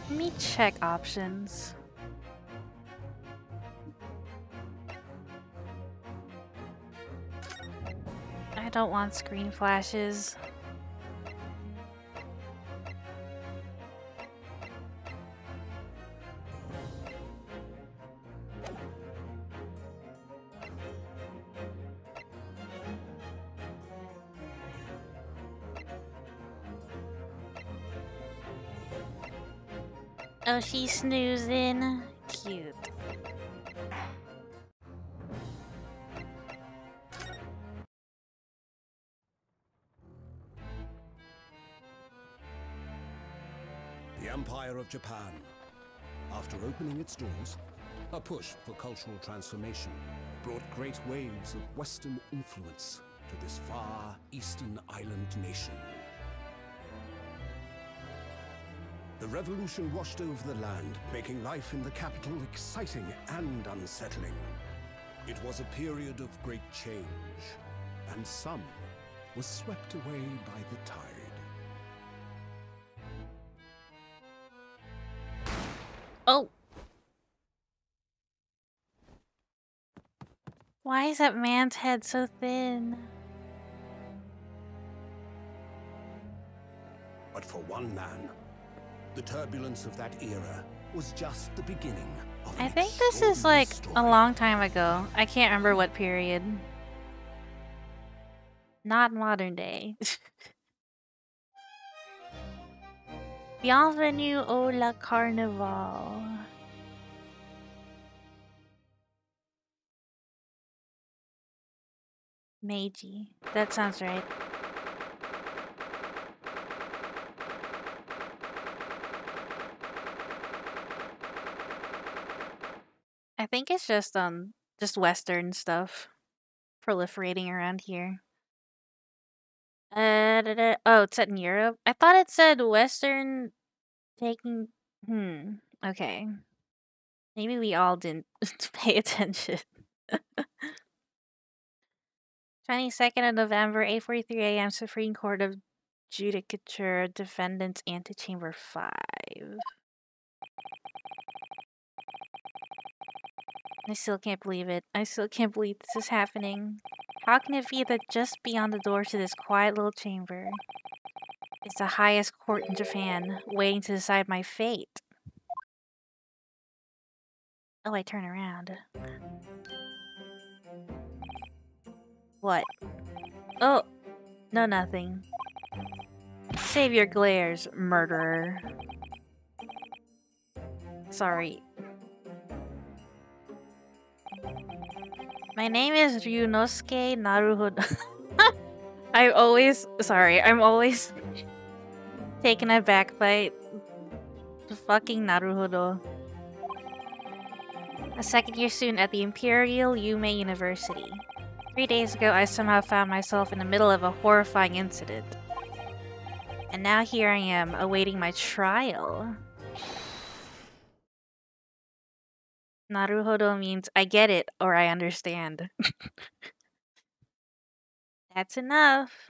Let me check options. I don't want screen flashes. Oh, she's snoozing. Cute. The Empire of Japan. After opening its doors, a push for cultural transformation brought great waves of Western influence to this far eastern island nation. The revolution washed over the land, making life in the capital exciting and unsettling. It was a period of great change, and some was swept away by the tide. Oh! Why is that man's head so thin? But for one man, the turbulence of that era was just the beginning of I think this is like a long time ago. I can't remember what period. Not modern day. Bienvenue au la carnaval. Meiji. That sounds right. I think it's just Western stuff proliferating around here. Oh, it's set in Europe? I thought it said Western taking... Okay. Maybe we all didn't pay attention. 22nd of November, 8:43 a.m. Supreme Court of Judicature, Defendants, Antechamber 5. I still can't believe it. I still can't believe this is happening. How can it be that just beyond the door to this quiet little chamber is the highest court in Japan, waiting to decide my fate? Oh, I turn around. What? Oh, no, nothing. Save your glares, murderer. Sorry. My name is Ryunosuke Naruhodo. I'm always taken aback by the fucking Naruhodo. A second year student at the Imperial Yume University. 3 days ago, I somehow found myself in the middle of a horrifying incident. And now here I am, awaiting my trial. Naruhodo means I get it, or I understand. That's enough.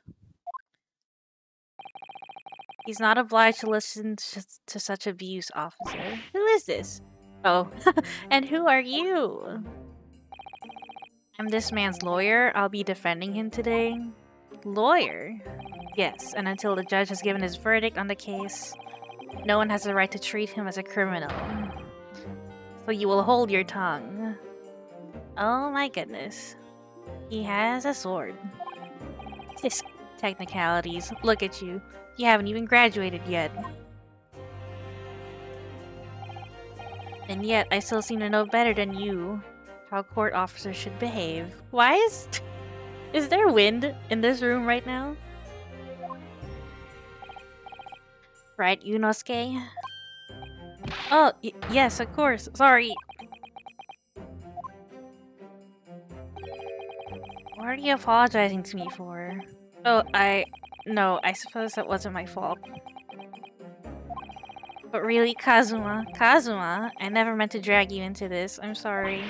He's not obliged to listen to such abuse, officer. Who is this? Oh, and who are you? I'm this man's lawyer. I'll be defending him today. Lawyer? Yes, and until the judge has given his verdict on the case, no one has the right to treat him as a criminal. So you will hold your tongue. Oh my goodness. He has a sword. This technicalities. Look at you. You haven't even graduated yet. And yet, I still seem to know better than you how court officers should behave. Why is there wind in this room right now? Right, Yunosuke? Oh, yes, of course. Sorry. What are you apologizing to me for? Oh, no, I suppose that wasn't my fault. But really, Kazuma, I never meant to drag you into this. I'm sorry.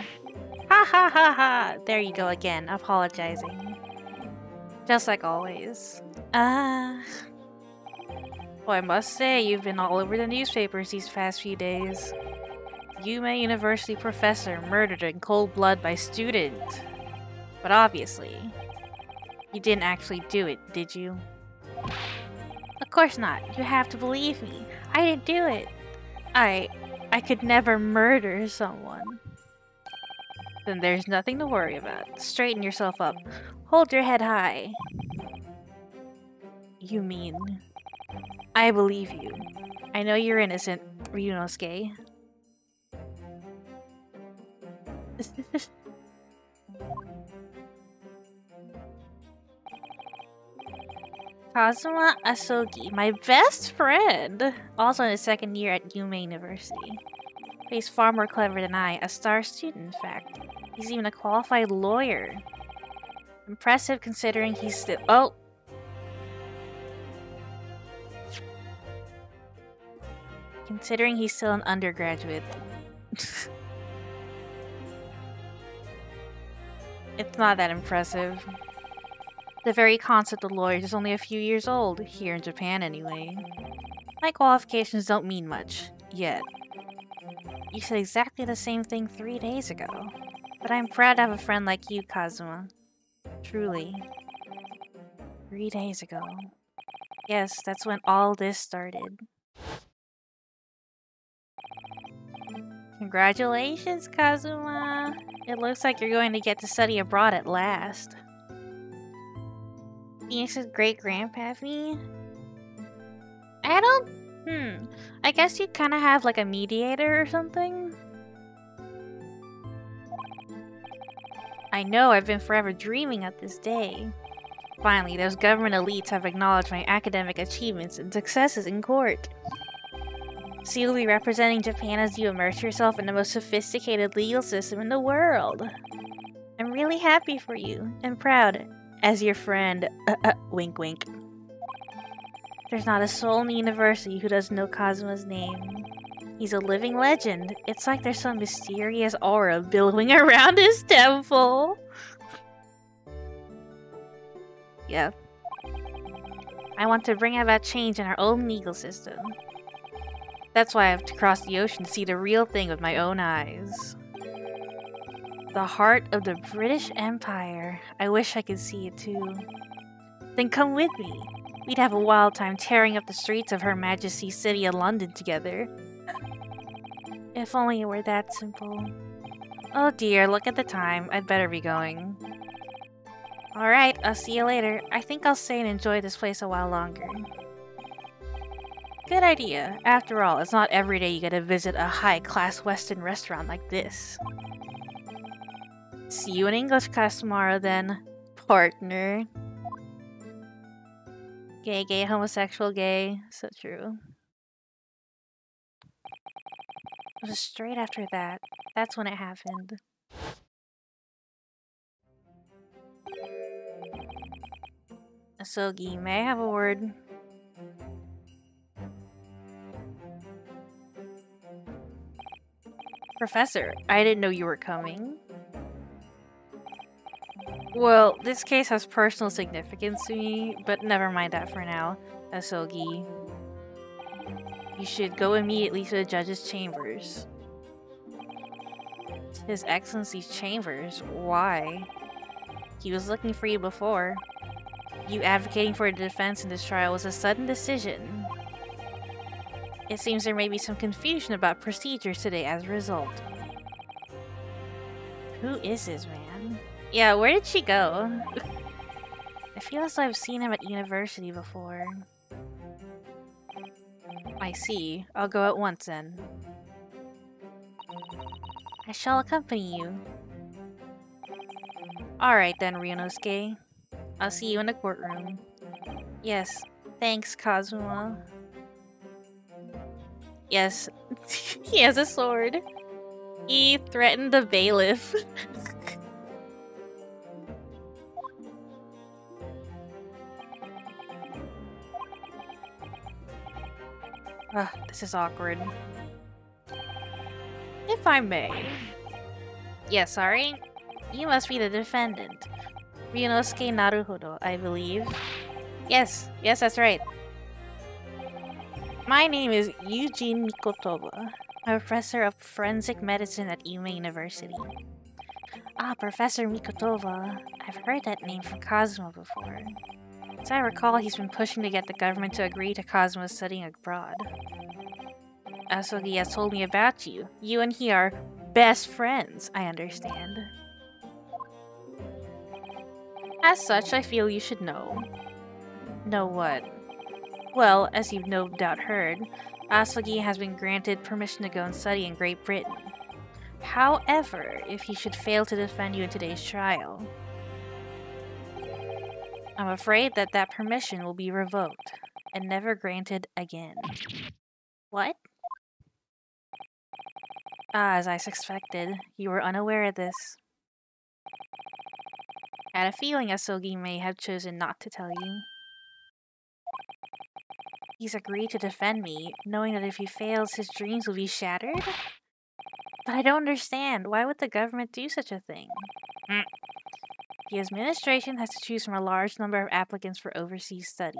Ha ha ha ha! There you go again, apologizing. Just like always. Well, I must say, you've been all over the newspapers these past few days. Yume University professor murdered in cold blood by student. But obviously, you didn't actually do it, did you? Of course not. You have to believe me. I didn't do it. I could never murder someone. Then there's nothing to worry about. Straighten yourself up. Hold your head high. You mean... I believe you. I know you're innocent, Ryunosuke. Kazuma Asogi, my best friend! Also in his second year at Yume University. He's far more clever than I, a star student in fact. He's even a qualified lawyer. Impressive considering he's still- oh! Considering he's still an undergraduate. It's not that impressive. The very concept of lawyers is only a few years old, here in Japan anyway. My qualifications don't mean much, yet. You said exactly the same thing 3 days ago. But I'm proud to have a friend like you, Kazuma. Truly. 3 days ago. Yes, that's when all this started. Congratulations, Kazuma! It looks like you're going to get to study abroad at last. Phoenix's great-grandpappy? I don't... I guess you kind of have like a mediator or something? I know, I've been forever dreaming of this day. Finally, those government elites have acknowledged my academic achievements and successes in court. So you'll be representing Japan as you immerse yourself in the most sophisticated legal system in the world. I'm really happy for you, and proud, as your friend, wink wink. There's not a soul in the university who doesn't know Kazuma's name. He's a living legend. It's like there's some mysterious aura billowing around his temple. Yeah. I want to bring about change in our own legal system. That's why I have to cross the ocean to see the real thing with my own eyes. The heart of the British Empire. I wish I could see it too. Then come with me. We'd have a wild time tearing up the streets of Her Majesty's City of London together. If only it were that simple. Oh dear, look at the time. I'd better be going. Alright, I'll see you later. I think I'll stay and enjoy this place a while longer. Good idea. After all, it's not every day you get to visit a high-class Western restaurant like this. See you in English class tomorrow then, partner. Gay, gay, homosexual, gay. So true. It was straight after that. That's when it happened. Asogi, may I have a word? Professor, I didn't know you were coming. Well, this case has personal significance to me, but never mind that for now, Asogi. You should go immediately to the judge's chambers. His Excellency's chambers? Why? He was looking for you before. You advocating for the defense in this trial was a sudden decision. It seems there may be some confusion about procedures today as a result. Who is this man? Yeah, where did she go? I feel as though I've seen him at university before. I see. I'll go at once then. I shall accompany you. Alright then, Ryunosuke. I'll see you in the courtroom. Yes. Thanks, Kazuma. Yes. He has a sword. He threatened the bailiff. This is awkward. If I may. Yeah, sorry? You must be the defendant. Ryunosuke Naruhodo, I believe. Yes, that's right. My name is Eugene Nikotova. I'm a professor of forensic medicine at Ime University. Ah, Professor Mikotova. I've heard that name from Cosmo before. As I recall, he's been pushing to get the government to agree to Cosmo studying abroad. Asogi has told me about you. You and he are best friends, I understand. As such, I feel you should know. Know what? Well, as you've no doubt heard, Asogi has been granted permission to go and study in Great Britain. However, if he should fail to defend you in today's trial, I'm afraid that that permission will be revoked and never granted again. What? Ah, as I suspected, you were unaware of this. I had a feeling Asogi may have chosen not to tell you. He's agreed to defend me, knowing that if he fails, his dreams will be shattered? But I don't understand. Why would the government do such a thing? The administration has to choose from a large number of applicants for overseas study.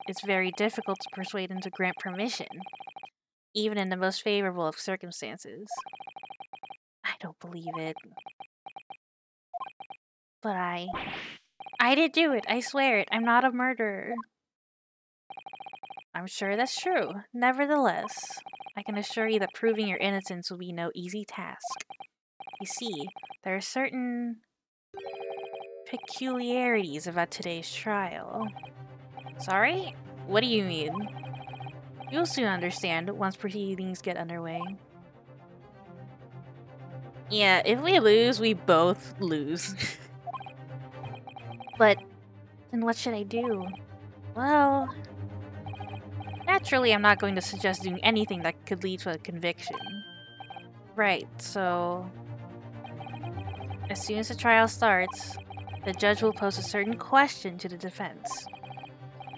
It's very difficult to persuade them to grant permission, even in the most favorable of circumstances. I don't believe it. But I did do it, I swear it. I'm not a murderer. I'm sure that's true. Nevertheless, I can assure you that proving your innocence will be no easy task. You see, there are certain peculiarities about today's trial. Sorry? What do you mean? You'll soon understand once proceedings get underway. Yeah, if we lose, we both lose. But then what should I do? Well, naturally I'm not going to suggest doing anything that could lead to a conviction. Right, so as soon as the trial starts, the judge will pose a certain question to the defense.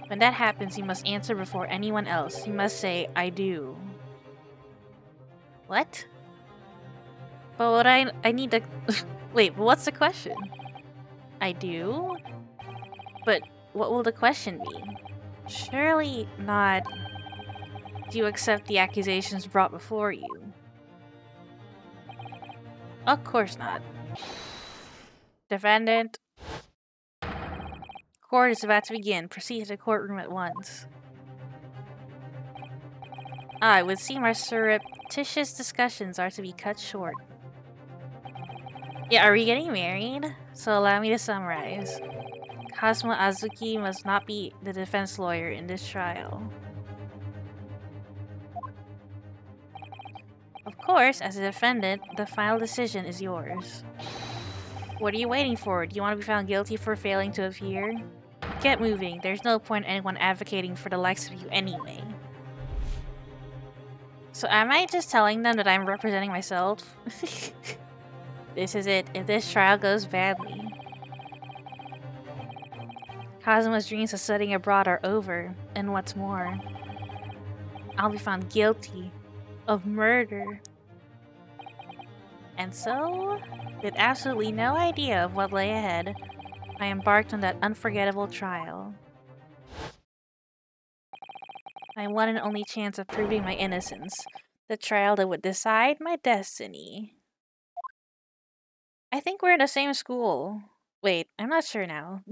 When that happens, you must answer before anyone else. You must say, I do. What? But what I need to... Wait, but what's the question? I do? But what will the question be? Surely not... Do you accept the accusations brought before you? Of course not. Defendant. Court is about to begin. Proceed to the courtroom at once. Ah, it would seem our surreptitious discussions are to be cut short. Yeah, are we getting married? So allow me to summarize. Cosmo Azuki must not be the defense lawyer in this trial. Of course, as a defendant, the final decision is yours. What are you waiting for? Do you want to be found guilty for failing to appear? Get moving. There's no point in anyone advocating for the likes of you anyway. So am I just telling them that I'm representing myself? This is it. If this trial goes badly, Cosmo's dreams of studying abroad are over. And what's more, I'll be found guilty of murder. And so, with absolutely no idea of what lay ahead, I embarked on that unforgettable trial. My one and only chance of proving my innocence. The trial that would decide my destiny. I think we're in the same school. Wait, I'm not sure now.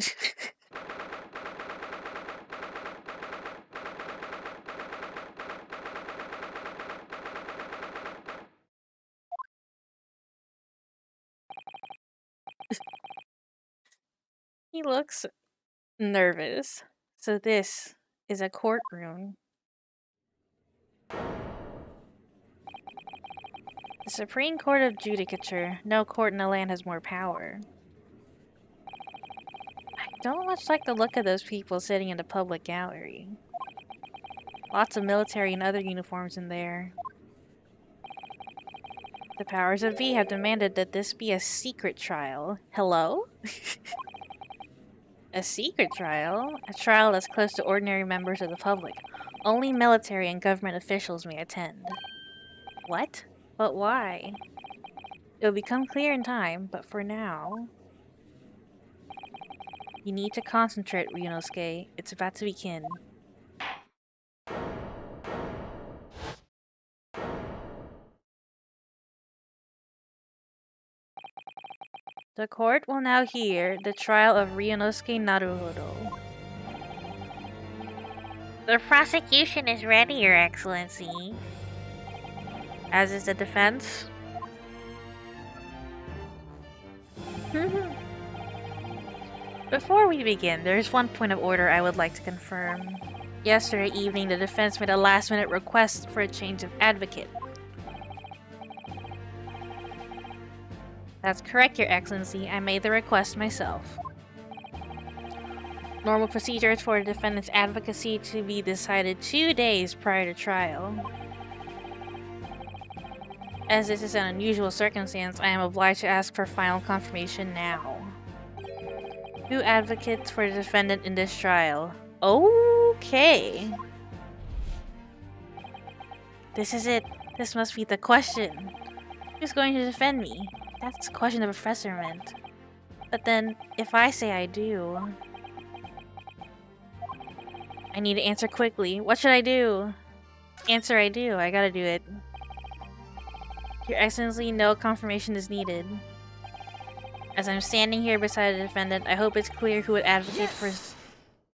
He looks nervous. So this is a courtroom. The Supreme Court of Judicature. No court in the land has more power. I don't much like the look of those people sitting in the public gallery. Lots of military and other uniforms in there. The powers of V have demanded that this be a secret trial. Hello? A secret trial? A trial that's close to ordinary members of the public. Only military and government officials may attend. What? But why? It'll become clear in time, but for now... You need to concentrate, Ryunosuke. It's about to begin. The court will now hear the trial of Ryunosuke Naruhodo. The prosecution is ready, Your Excellency. As is the defense. Before we begin, there is one point of order I would like to confirm. Yesterday evening, the defense made a last-minute request for a change of advocate. That's correct, Your Excellency. I made the request myself. Normal procedure is for the defendant's advocacy to be decided 2 days prior to trial. As this is an unusual circumstance, I am obliged to ask for final confirmation now. Who advocates for the defendant in this trial? Okay. This is it. This must be the question. Who's going to defend me? That's the question the professor meant. But then, if I say I do... I need to answer quickly. What should I do? Answer I do. I gotta do it. Your Excellency, no confirmation is needed. As I'm standing here beside the defendant, I hope it's clear who would advocate for...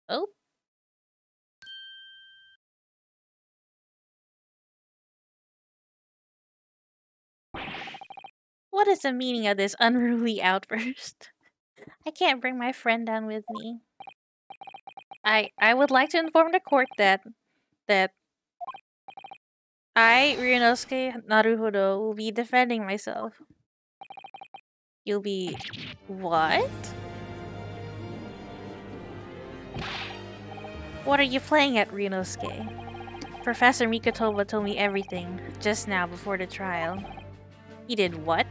Oh? What is the meaning of this unruly outburst? I can't bring my friend down with me. I would like to inform the court that I, Ryunosuke Naruhodo, will be defending myself. You'll be... what? What are you playing at, Ryunosuke? Professor Mikotova told me everything, just now before the trial. He did what?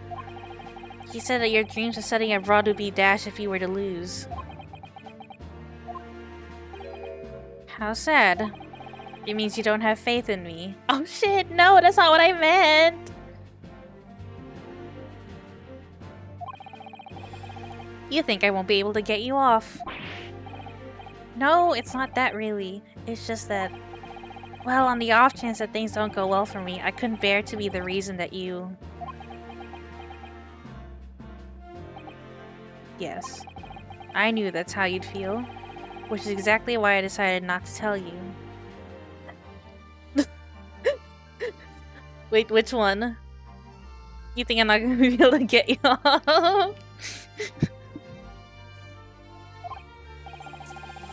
He said that your dreams of setting abroad would be dashed if you were to lose. How sad. It means you don't have faith in me. Oh shit, no, that's not what I meant! You think I won't be able to get you off. No, it's not that really. It's just that... well, on the off chance that things don't go well for me, I couldn't bear to be the reason that you... Yes. I knew that's how you'd feel. Which is exactly why I decided not to tell you. Wait, which one? You think I'm not gonna be able to get you off?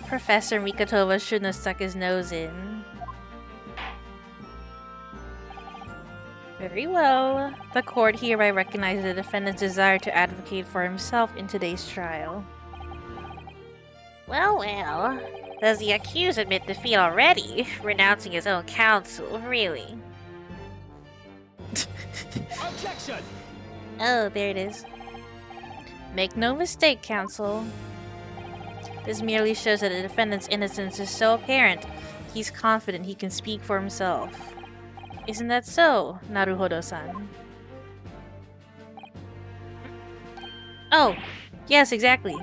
Professor Mikotova shouldn't have stuck his nose in. Very well. The court hereby recognizes the defendant's desire to advocate for himself in today's trial. Well, well. Does the accused admit defeat already? Renouncing his own counsel, really? Objection! Oh, there it is. Make no mistake, counsel. This merely shows that the defendant's innocence is so apparent, he's confident he can speak for himself. Isn't that so, Naruhodo-san? Oh, yes, exactly.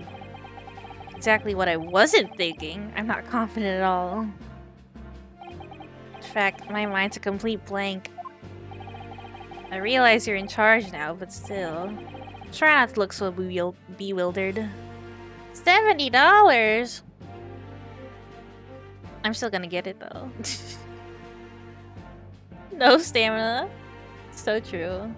Exactly what I wasn't thinking. I'm not confident at all. In fact, my mind's a complete blank. I realize you're in charge now, but still. Try not to look so bewildered. $70? I'm still gonna get it though. No stamina. So true.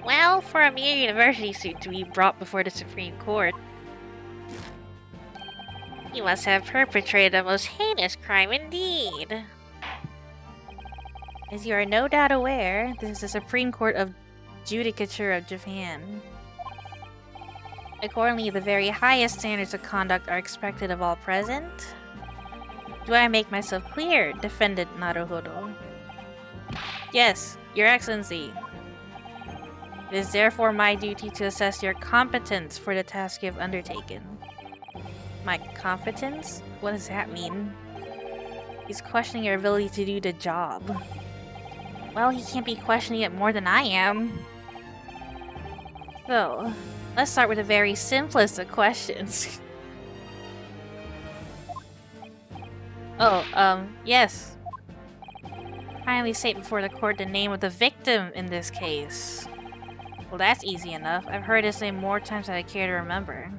Well, for a mere university student to be brought before the Supreme Court, you must have perpetrated a most heinous crime indeed. As you are no doubt aware, this is the Supreme Court of Judicature of Japan. Accordingly, the very highest standards of conduct are expected of all present. Do I make myself clear, Defendant Naruhodo? Yes, Your Excellency. It is therefore my duty to assess your competence for the task you have undertaken. My competence? What does that mean? He's questioning your ability to do the job. Well, he can't be questioning it more than I am. So, let's start with the very simplest of questions. Yes. Kindly state before the court the name of the victim in this case. Well, that's easy enough. I've heard his name more times than I care to remember.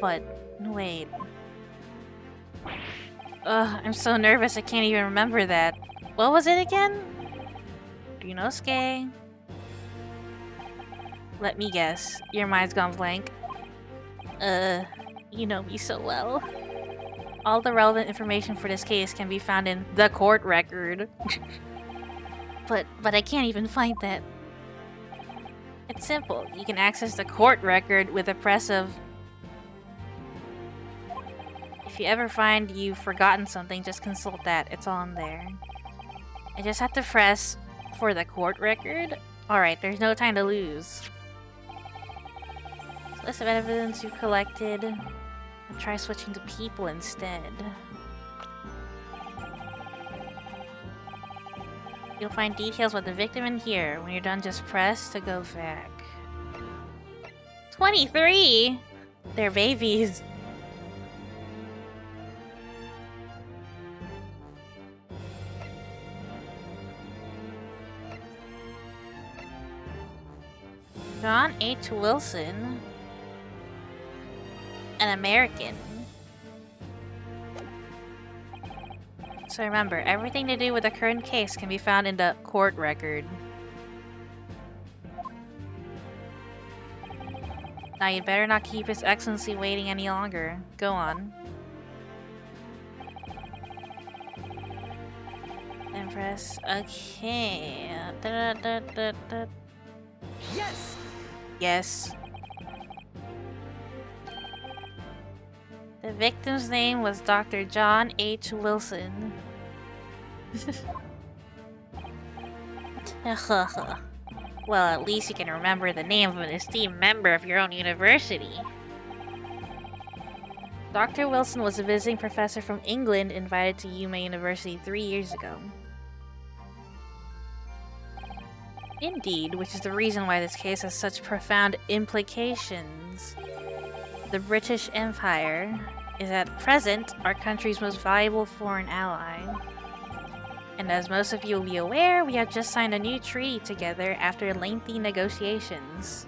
But, wait. Ugh, I'm so nervous I can't even remember that. What was it again? Ryunosuke? Let me guess. Your mind's gone blank. You know me so well. All the relevant information for this case can be found in the court record. but I can't even find that. It's simple. You can access the court record with a press of... If you ever find you've forgotten something, just consult that. It's all in there. I just have to press for the court record? Alright, there's no time to lose. List of evidence you collected. I'll try switching to people instead. You'll find details about the victim in here. When you're done, just press to go back. 23? They're babies. John H. Wilson. An American. So remember, everything to do with the current case can be found in the court record. Now you'd better not keep His Excellency waiting any longer. Go on. And press... Okay... Yes! Yes. The victim's name was Dr. John H. Wilson. Well, at least you can remember the name of an esteemed member of your own university. Dr. Wilson was a visiting professor from England invited to Yuma University 3 years ago. Indeed, which is the reason why this case has such profound implications. The British Empire is at present our country's most valuable foreign ally. And as most of you will be aware, we have just signed a new treaty together after lengthy negotiations.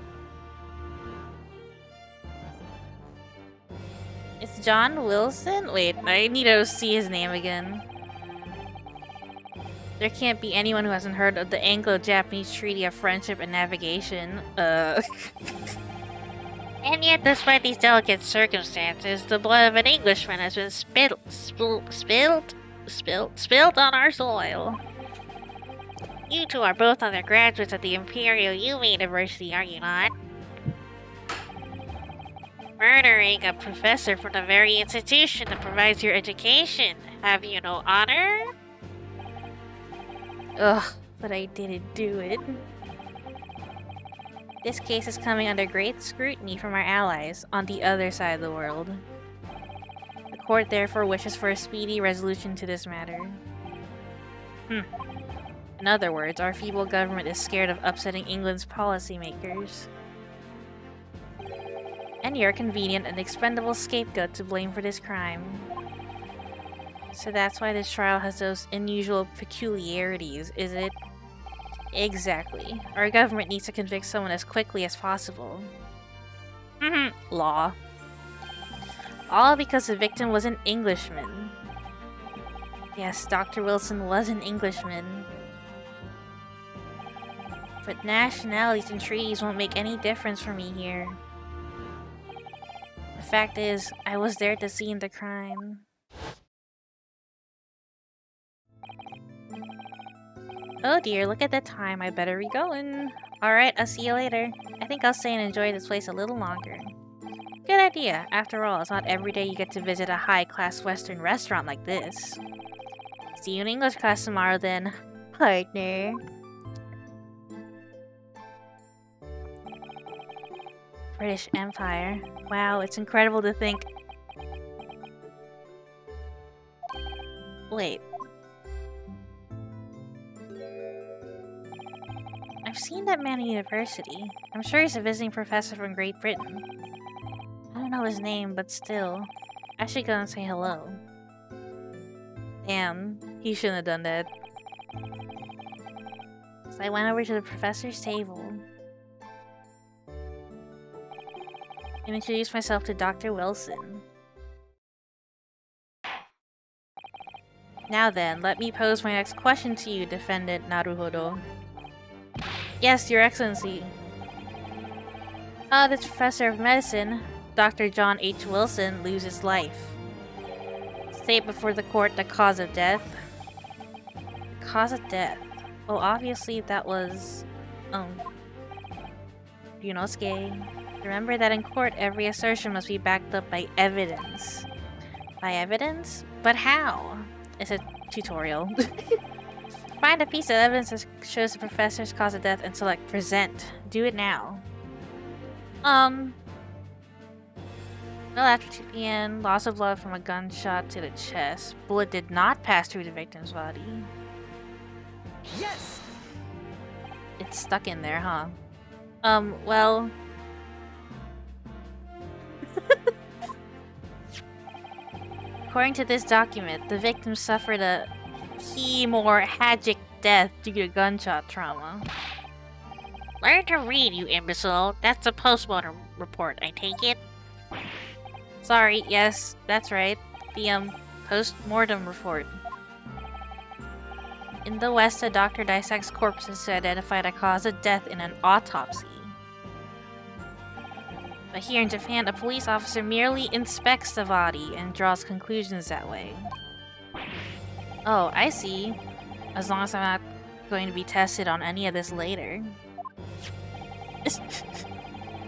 It's John Wilson? Wait, I need to see his name again. There can't be anyone who hasn't heard of the Anglo-Japanese Treaty of Friendship and Navigation. And yet, despite these delicate circumstances, the blood of an Englishman has been spilled on our soil. You two are both undergraduates at the Imperial Yuma University, are you not? Murdering a professor from the very institution that provides your education. Have you no honor? Ugh, but I didn't do it. This case is coming under great scrutiny from our allies on the other side of the world. The court therefore wishes for a speedy resolution to this matter. In other words, our feeble government is scared of upsetting England's policymakers. And you're a convenient and expendable scapegoat to blame for this crime. So that's why this trial has those unusual peculiarities, is it? Exactly. Our government needs to convict someone as quickly as possible. Law. All because the victim was an Englishman. Yes, Dr. Wilson was an Englishman. But nationalities and treaties won't make any difference for me here. The fact is, I was there to see the crime. Oh dear, look at the time. I better be going. Alright, I'll see you later. I think I'll stay and enjoy this place a little longer. Good idea. After all, it's not every day you get to visit a high-class Western restaurant like this. See you in English class tomorrow then, partner. British Empire. Wow, it's incredible to think... Wait. I've seen that man at university. I'm sure he's a visiting professor from Great Britain. I don't know his name, but still. I should go and say hello. Damn, he shouldn't have done that. So I went over to the professor's table and introduced myself to Dr. Wilson. Now then, let me pose my next question to you, Defendant Naruhodo. Yes, Your Excellency. This professor of medicine, Dr. John H. Wilson, loses life. State before the court the cause of death. The cause of death? Well, obviously that was... Ryunosuke. Remember that in court, every assertion must be backed up by evidence. By evidence? But how? It's a tutorial. Find a piece of evidence that shows the professor's cause of death and select present. Do it now. Well, after 2 p.m., loss of blood from a gunshot to the chest. Bullet did not pass through the victim's body. Yes! It's stuck in there, huh? Well... According to this document, the victim suffered a hemorrhagic death due to gunshot trauma. Learn to read, you imbecile. That's a postmortem report, I take it. Sorry, yes, that's right. The, post-mortem report. In the West, a doctor dissects corpses to identify the cause of death in an autopsy. But here in Japan, a police officer merely inspects the body and draws conclusions that way. Oh, I see. As long as I'm not going to be tested on any of this later.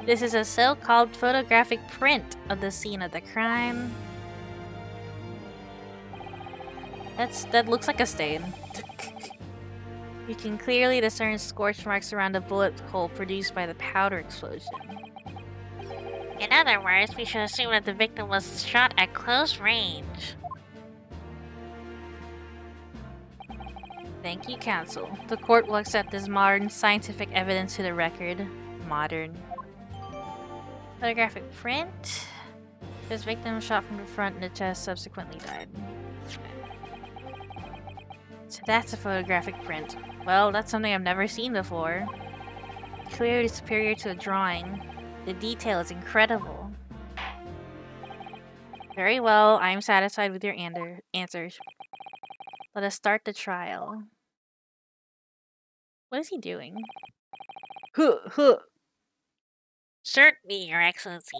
This is a so-called photographic print of the scene of the crime. That looks like a stain. You can clearly discern scorch marks around the bullet hole produced by the powder explosion. In other words, we should assume that the victim was shot at close range. Thank you, counsel. The court will accept this modern scientific evidence to the record. Modern. Photographic print. This victim was shot from the front and the chest, subsequently died. So that's a photographic print. Well, that's something I've never seen before. Clearly superior to a drawing. The detail is incredible. Very well, I am satisfied with your answers. Let us start the trial. What is he doing? Certainly, Your Excellency.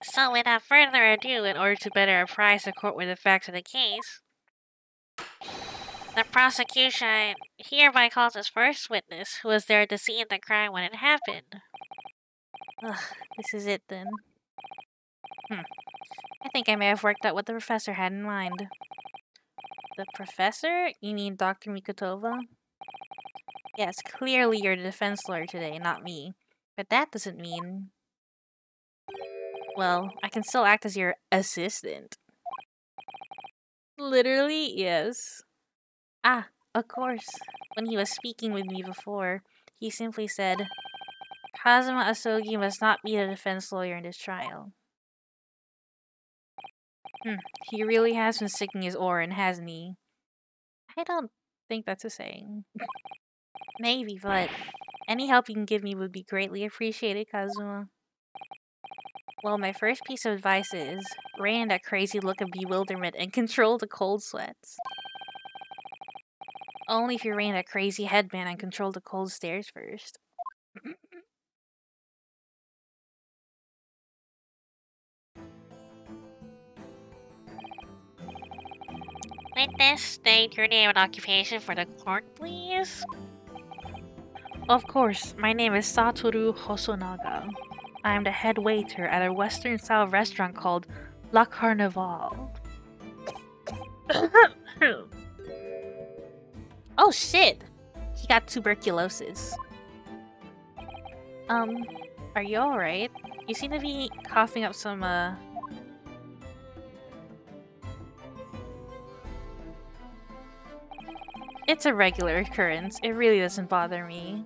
So without further ado, in order to better apprise the court with the facts of the case, the prosecution hereby calls its first witness, who was there to see the crime when it happened. Ugh, this is it then. I think I may have worked out what the professor had in mind. The professor? You mean Dr. Mikotova? Yes, clearly you're the defense lawyer today, not me. But that doesn't mean... Well, I can still act as your assistant. Literally, yes. Ah, of course. When he was speaking with me before, he simply said, Kazuma Asogi must not be the defense lawyer in this trial. He really has been sticking his oar in, hasn't he? I don't think that's a saying. Maybe, but any help you can give me would be greatly appreciated, Kazuma. Well, my first piece of advice is, rein in that crazy look of bewilderment and control the cold sweats. Only if you rein in that crazy headband and control the cold stares first. Witness, state your name and occupation for the court, please. Of course, my name is Satoru Hosonaga. I am the head waiter at a Western-style restaurant called La Carnival. Oh shit! He got tuberculosis. Are you alright? You seem to be coughing up some, It's a regular occurrence. It really doesn't bother me.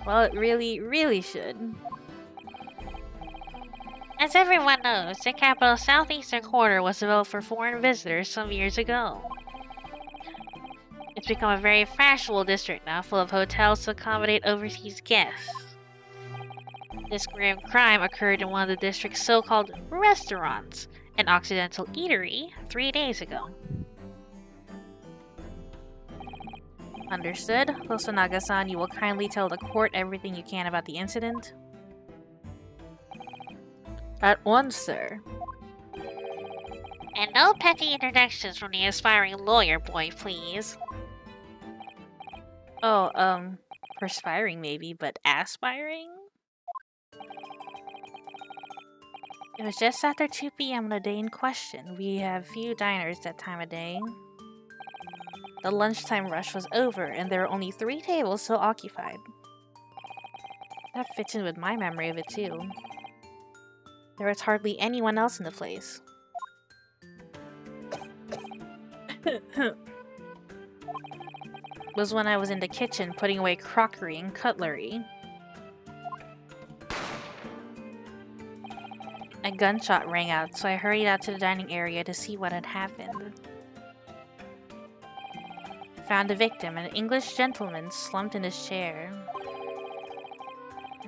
Well, it really should. As everyone knows, the capital's southeastern corner was developed for foreign visitors some years ago. Its become a very fashionable district now, full of hotels to accommodate overseas guests. This grim crime occurred in one of the district's so-called restaurants, an Occidental eatery, 3 days ago. Understood. Hosonaga-san, you will kindly tell the court everything you can about the incident? At once, sir. And no petty introductions from the aspiring lawyer boy, please. Oh, perspiring maybe, but aspiring? It was just after 2 p.m. on the day in question. We have few diners that time of day. The lunchtime rush was over, and there were only 3 tables still occupied. That fits in with my memory of it, too. There was hardly anyone else in the place. Was when I was in the kitchen putting away crockery and cutlery. A gunshot rang out, so I hurried out to the dining area to see what had happened. I found the victim, an English gentleman slumped in his chair.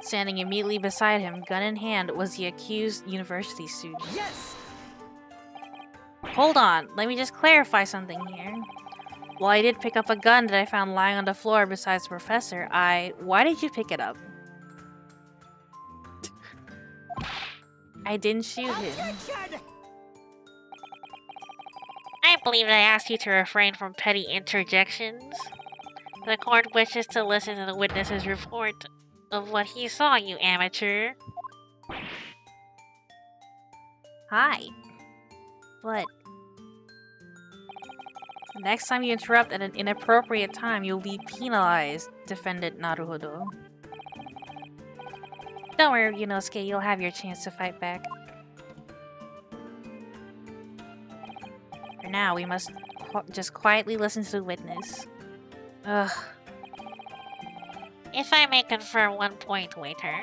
Standing immediately beside him, gun in hand, was the accused university student. Yes! Hold on, let me just clarify something here. While I did pick up a gun that I found lying on the floor besides the professor, Why did you pick it up? I didn't shoot him. I believe I asked you to refrain from petty interjections. The court wishes to listen to the witness's report of what he saw, you amateur. Hi. What? Next time you interrupt at an inappropriate time, you'll be penalized, defendant Naruhodo. Don't worry, Yunosuke, you'll have your chance to fight back. For now, we must just quietly listen to the witness. Ugh. If I may confirm one point, waiter.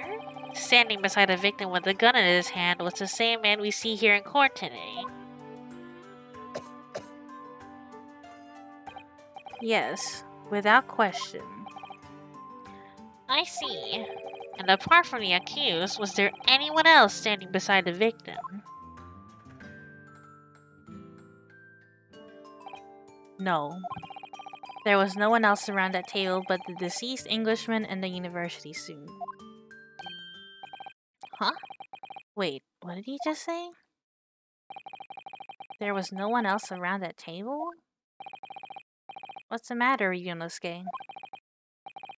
Standing beside the victim with a gun in his hand was the same man we see here in court today. Yes, without question. I see. And apart from the accused, was there anyone else standing beside the victim? No. There was no one else around that table but the deceased Englishman and the university student. Huh? Wait, what did he just say? There was no one else around that table? What's the matter, Yunosuke?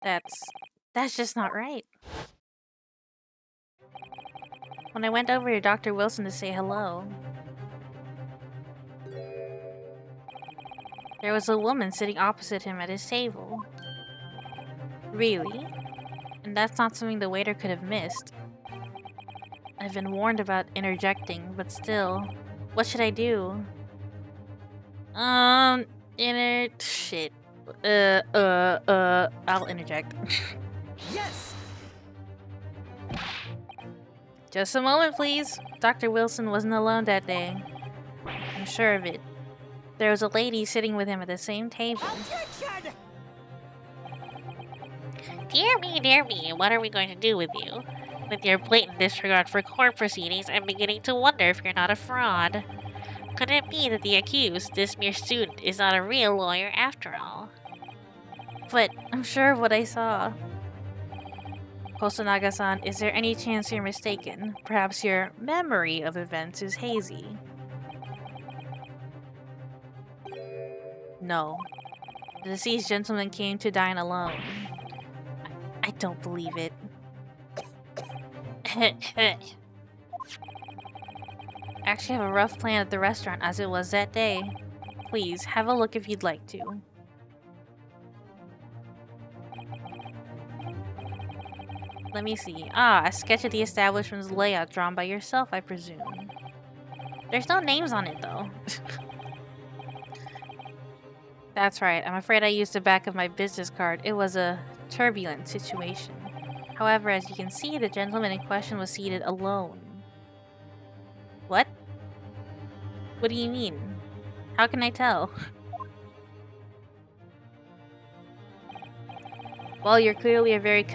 That's just not right. When I went over to Dr. Wilson to say hello, there was a woman sitting opposite him at his table. Really? And that's not something the waiter could have missed. I've been warned about interjecting, but still, what should I do? Shit. I'll interject. Yes! Just a moment, please. Dr. Wilson wasn't alone that day. I'm sure of it. There was a lady sitting with him at the same table. Dear me, what are we going to do with you? With your blatant disregard for court proceedings, I'm beginning to wonder if you're not a fraud. Could it be that the accused, this mere student, is not a real lawyer after all? But I'm sure of what I saw. Hosonaga-san, is there any chance you're mistaken? Perhaps your memory of events is hazy. No. The deceased gentleman came to dine alone. I don't believe it. I actually have a rough plan at the restaurant as it was that day. Please, have a look if you'd like to. Let me see. Ah, a sketch of the establishment's layout drawn by yourself, I presume. There's no names on it, though. That's right. I'm afraid I used the back of my business card. It was a turbulent situation. However, as you can see, the gentleman in question was seated alone. What? What do you mean? How can I tell? Well, you're clearly a very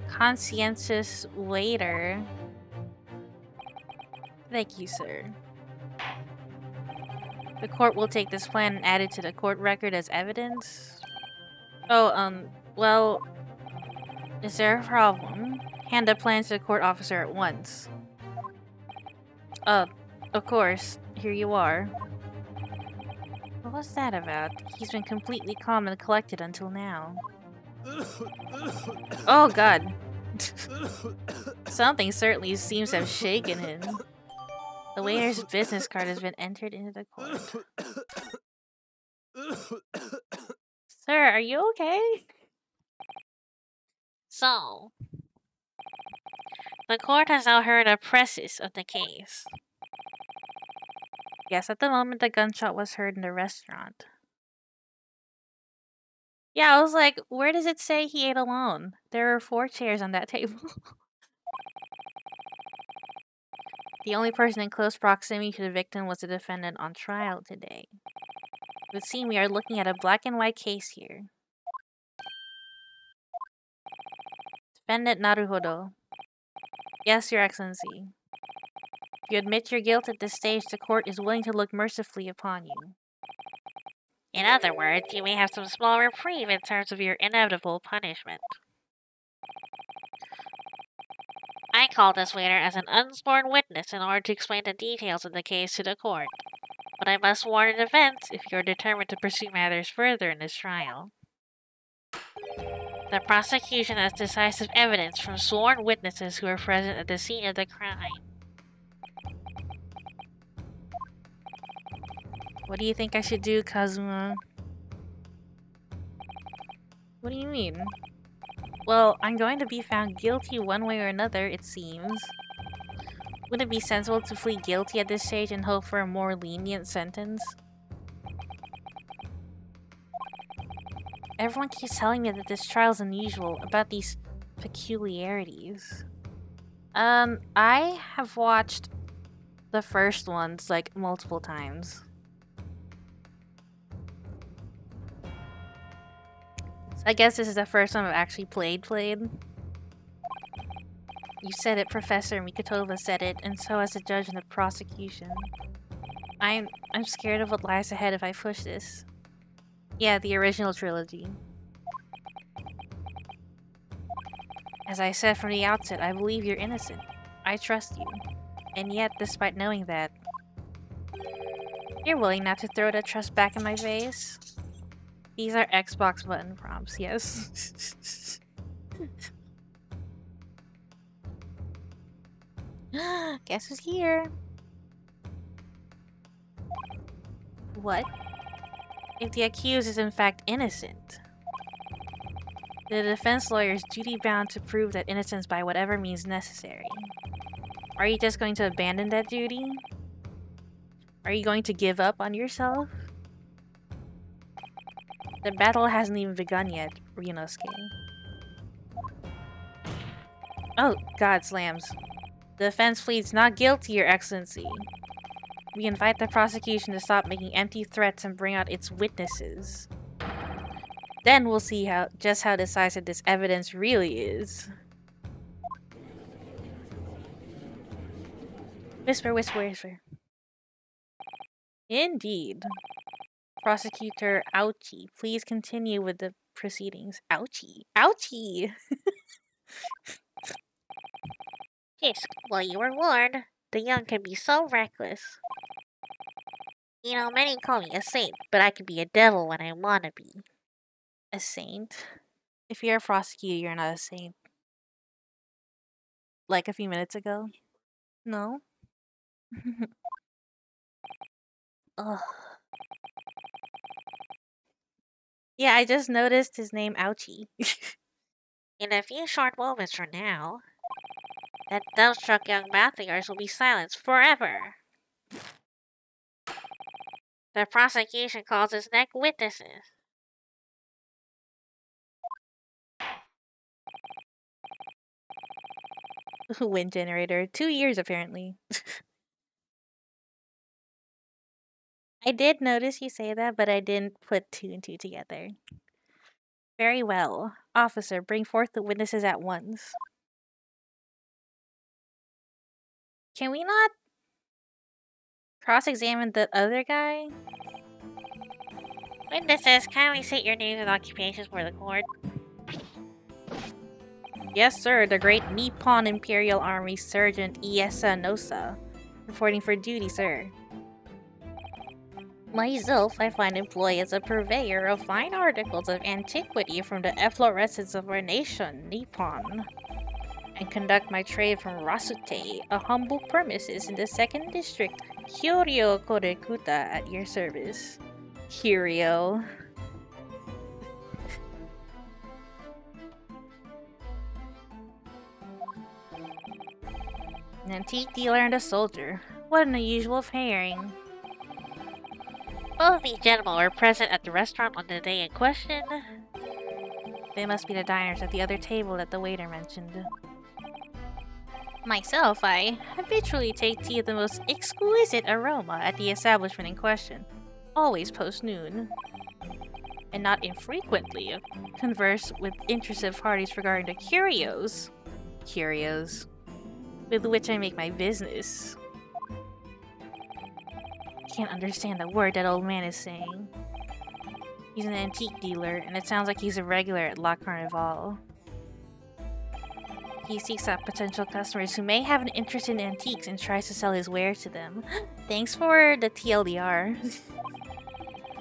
conscientious waiter. Thank you, sir. The court will take this plan and add it to the court record as evidence. Oh, well, is there a problem? Hand the plan to the court officer at once. Of course. Here you are. What was that about? He's been completely calm and collected until now. Oh god. Something certainly seems to have shaken him. The waiter's business card has been entered into the court. Sir, are you okay? So, the court has now heard a precis of the case. Yes, at the moment the gunshot was heard in the restaurant. Yeah, I was like, where does it say he ate alone? There are 4 chairs on that table. The only person in close proximity to the victim was the defendant on trial today. It would seem we are looking at a black and white case here. Defendant Naruhodo. Yes, Your Excellency. If you admit your guilt at this stage, the court is willing to look mercifully upon you. In other words, you may have some small reprieve in terms of your inevitable punishment. I called this waiter as an unsworn witness in order to explain the details of the case to the court. But I must warn in advance if you are determined to pursue matters further in this trial. The prosecution has decisive evidence from sworn witnesses who were present at the scene of the crime. What do you think I should do, Kazuma? What do you mean? Well, I'm going to be found guilty one way or another, it seems. Wouldn't it be sensible to plead guilty at this stage and hope for a more lenient sentence? Everyone keeps telling me that this trial's unusual, about these peculiarities. I have watched the first ones, like, multiple times. So I guess this is the first time I've actually played. You said it, Professor Mikatova said it, and so has the judge and the prosecution. I'm scared of what lies ahead if I push this. Yeah, the original trilogy. As I said from the outset, I believe you're innocent. I trust you. And yet, despite knowing that, you're willing not to throw that trust back in my face? These are Xbox button prompts, yes. Guess who's here? What? If the accused is in fact innocent, the defense lawyer is duty-bound to prove that innocence by whatever means necessary. Are you just going to abandon that duty? Are you going to give up on yourself? The battle hasn't even begun yet, Ryunosuke. Oh, God slams. The defense pleads not guilty, Your Excellency. We invite the prosecution to stop making empty threats and bring out its witnesses. Then we'll see just how decisive this evidence really is. Whisper, whisper, whisper. Indeed. Prosecutor Ouchie, please continue with the proceedings. Ouchie. Ouchie! Yes, well, you were warned. The young can be so reckless. You know, many call me a saint, but I can be a devil when I want to be. A saint? If you're a prosecutor, you're not a saint. Like a few minutes ago? No? Ugh. Yeah, I just noticed his name, Ouchie. In a few short moments from now, that dumbstruck young mouth of yours will be silenced forever. The prosecution calls its next witnesses. Wind generator. 2 years, apparently. I did notice you say that, but I didn't put 2 and 2 together. Very well. Officer, bring forth the witnesses at once. Can we not cross-examine the other guy? Witnesses, kindly state your names and occupations for the court. Yes, sir. The Great Nippon Imperial Army Sergeant Iesa Nosa. Reporting for duty, sir. Myself, I find employ as a purveyor of fine articles of antiquity from the efflorescence of our nation, Nippon, and conduct my trade from Rasute, a humble premises in the 2nd District, Kyoryo Korekuta, at your service. Kyoryo. An antique dealer and a soldier. What an unusual pairing. Both these gentlemen were present at the restaurant on the day in question. They must be the diners at the other table that the waiter mentioned. Myself, I habitually take tea of the most exquisite aroma at the establishment in question, always post-noon. And not infrequently converse with interested parties regarding the curios, with which I make my business. Can't understand a word that old man is saying. He's an antique dealer, and it sounds like he's a regular at La Carnival. He seeks out potential customers who may have an interest in antiques and tries to sell his wares to them. Thanks for the TLDR.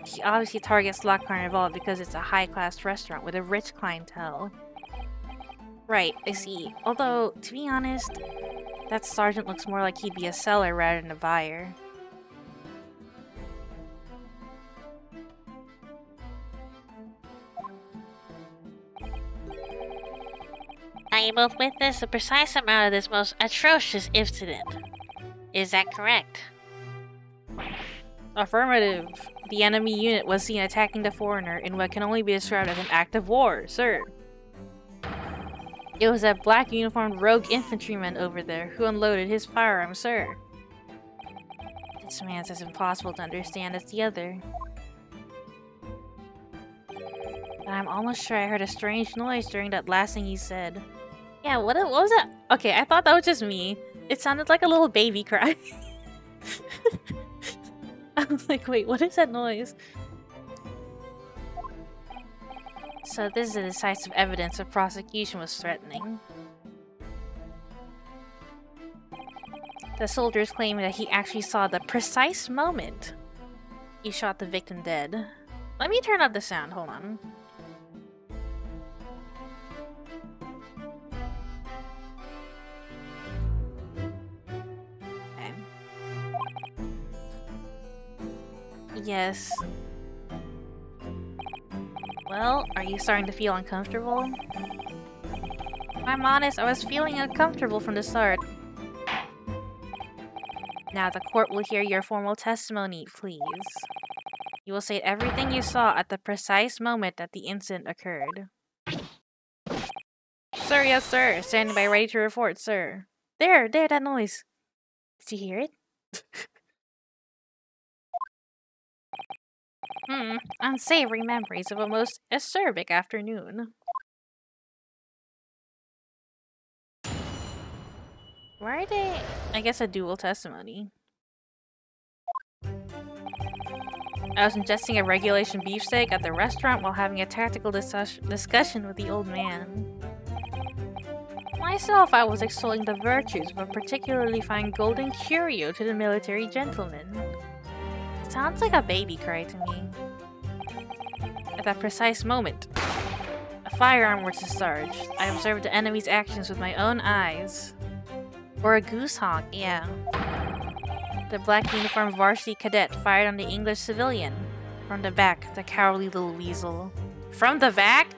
He obviously targets La Carnival because it's a high-class restaurant with a rich clientele. Right, I see. Although, to be honest, that sergeant looks more like he'd be a seller rather than a buyer. Now you both witnessed the precise amount of this most atrocious incident. Is that correct? Affirmative. The enemy unit was seen attacking the foreigner in what can only be described as an act of war, sir. It was that black uniformed rogue infantryman over there who unloaded his firearm, sir. This man's as impossible to understand as the other. But I'm almost sure I heard a strange noise during that last thing you said. Yeah, what was that? Okay, I thought that was just me. It sounded like a little baby cry. I was like, wait, what is that noise? So this is the decisive evidence the prosecution was threatening. The soldiers claim that he actually saw the precise moment he shot the victim dead. Let me turn up the sound, hold on. Okay. Yes. Well, are you starting to feel uncomfortable? If I'm honest, I was feeling uncomfortable from the start. Now the court will hear your formal testimony, please. You will state everything you saw at the precise moment that the incident occurred. Sir, yes sir. Standing by ready to report, sir. There, that noise. Did you hear it? Unsavory memories of a most acerbic afternoon. Why are they... I guess a dual testimony. I was ingesting a regulation beefsteak at the restaurant while having a tactical discussion with the old man. Myself, I was extolling the virtues of a particularly fine golden curio to the military gentleman. It sounds like a baby cry to me. At that precise moment, a firearm was discharged. I observed the enemy's actions with my own eyes. Or a goose honk, yeah. The black uniformed varsity cadet fired on the English civilian. From the back, the cowardly little weasel. From the back?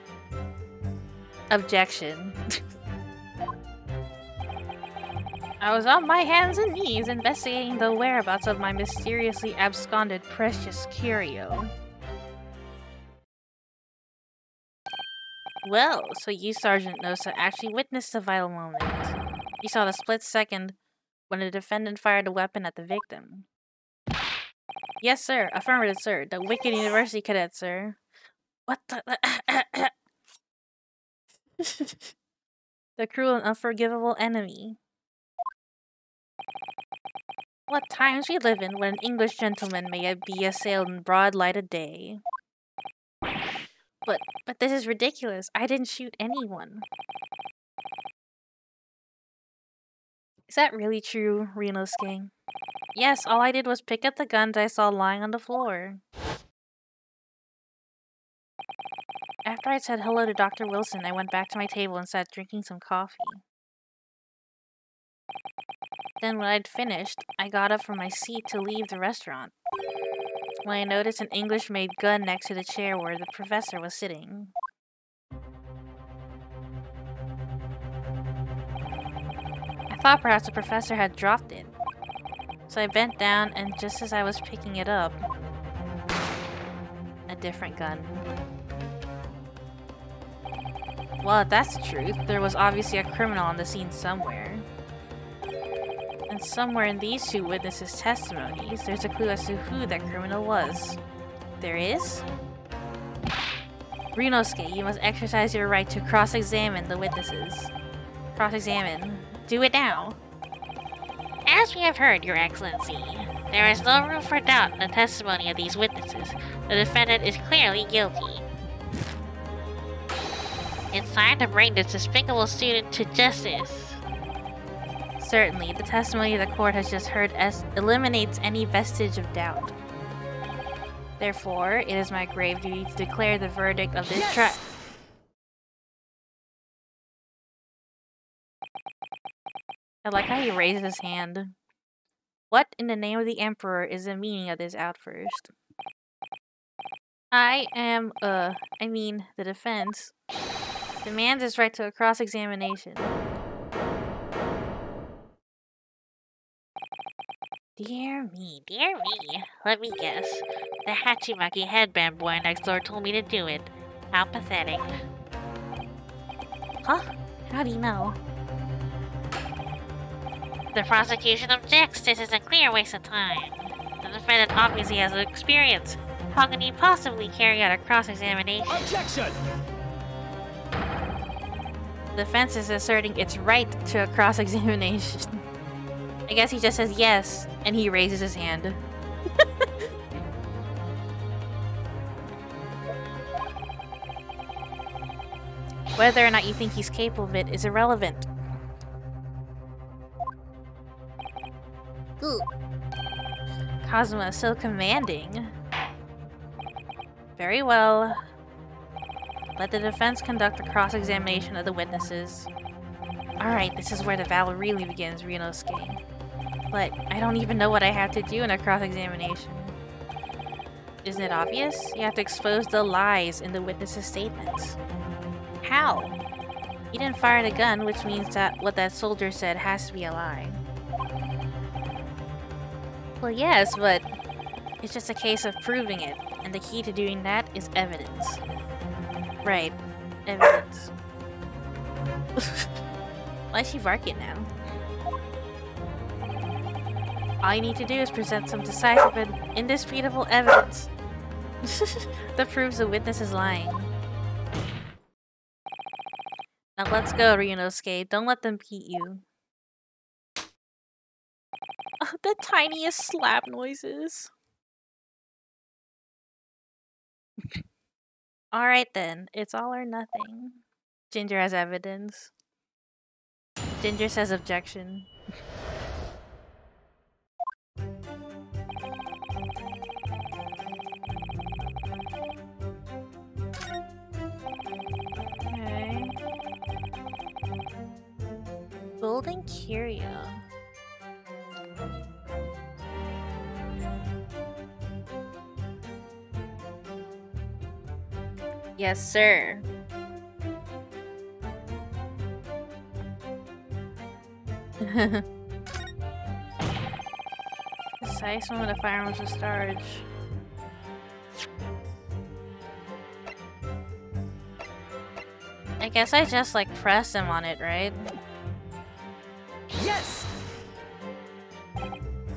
Objection. I was on my hands and knees investigating the whereabouts of my mysteriously absconded precious curio. Well, so you, Sergeant Nosa, actually witnessed the vital moment. You saw the split second when the defendant fired a weapon at the victim. Yes, sir. Affirmative, sir. The wicked university cadet, sir. What the... The cruel and unforgivable enemy. What times we live in when an English gentleman may be assailed in broad light of day. But this is ridiculous. I didn't shoot anyone. Is that really true, Renosuke? Yes, all I did was pick up the guns I saw lying on the floor. After I said hello to Dr. Wilson, I went back to my table and sat drinking some coffee. Then when I'd finished, I got up from my seat to leave the restaurant, when I noticed an English-made gun next to the chair where the professor was sitting. I thought perhaps the professor had dropped it, so I bent down, and just as I was picking it up, a different gun. Well, if that's the truth, there was obviously a criminal on the scene somewhere. And somewhere in these two witnesses' testimonies, there's a clue as to who that criminal was. There is? Renosuke, you must exercise your right to cross-examine the witnesses. Cross-examine. Do it now. As we have heard, Your Excellency, there is no room for doubt in the testimony of these witnesses. The defendant is clearly guilty. It's time to bring this despicable student to justice. Certainly, the testimony the court has just heard eliminates any vestige of doubt. Therefore, it is my grave duty to declare the verdict of this trial. I like how he raises his hand. What in the name of the Emperor is the meaning of this outburst? I mean, the defense, demands its right to a cross-examination. Dear me, dear me. Let me guess. The Hachimaki headband boy next door told me to do it. How pathetic. Huh? How do you know? The prosecution objects. This is a clear waste of time. The defendant obviously has experience. How can he possibly carry out a cross-examination? Objection! The defense is asserting its right to a cross-examination. I guess he just says yes, and he raises his hand. Whether or not you think he's capable of it is irrelevant. Ooh. Kazuma is so commanding. Very well. Let the defense conduct a cross-examination of the witnesses. Alright, this is where the battle really begins, Renosuke. But I don't even know what I have to do in a cross-examination. Isn't it obvious? You have to expose the lies in the witnesses' statements. How? He didn't fire the gun, which means that what that soldier said has to be a lie. Well, yes, but it's just a case of proving it, and the key to doing that is evidence. Right. Evidence. Why is she barking now? All you need to do is present some decisive and indisputable evidence that proves the witness is lying. Now let's go, Ryunosuke. Don't let them beat you. Oh, the tiniest slap noises. Alright then, it's all or nothing. Ginger has evidence. Ginger says objection. Okay. Golden Curio. Yes, sir. Precise moment the firearm was discharged. I guess I just like pressed him on it, right? Yes!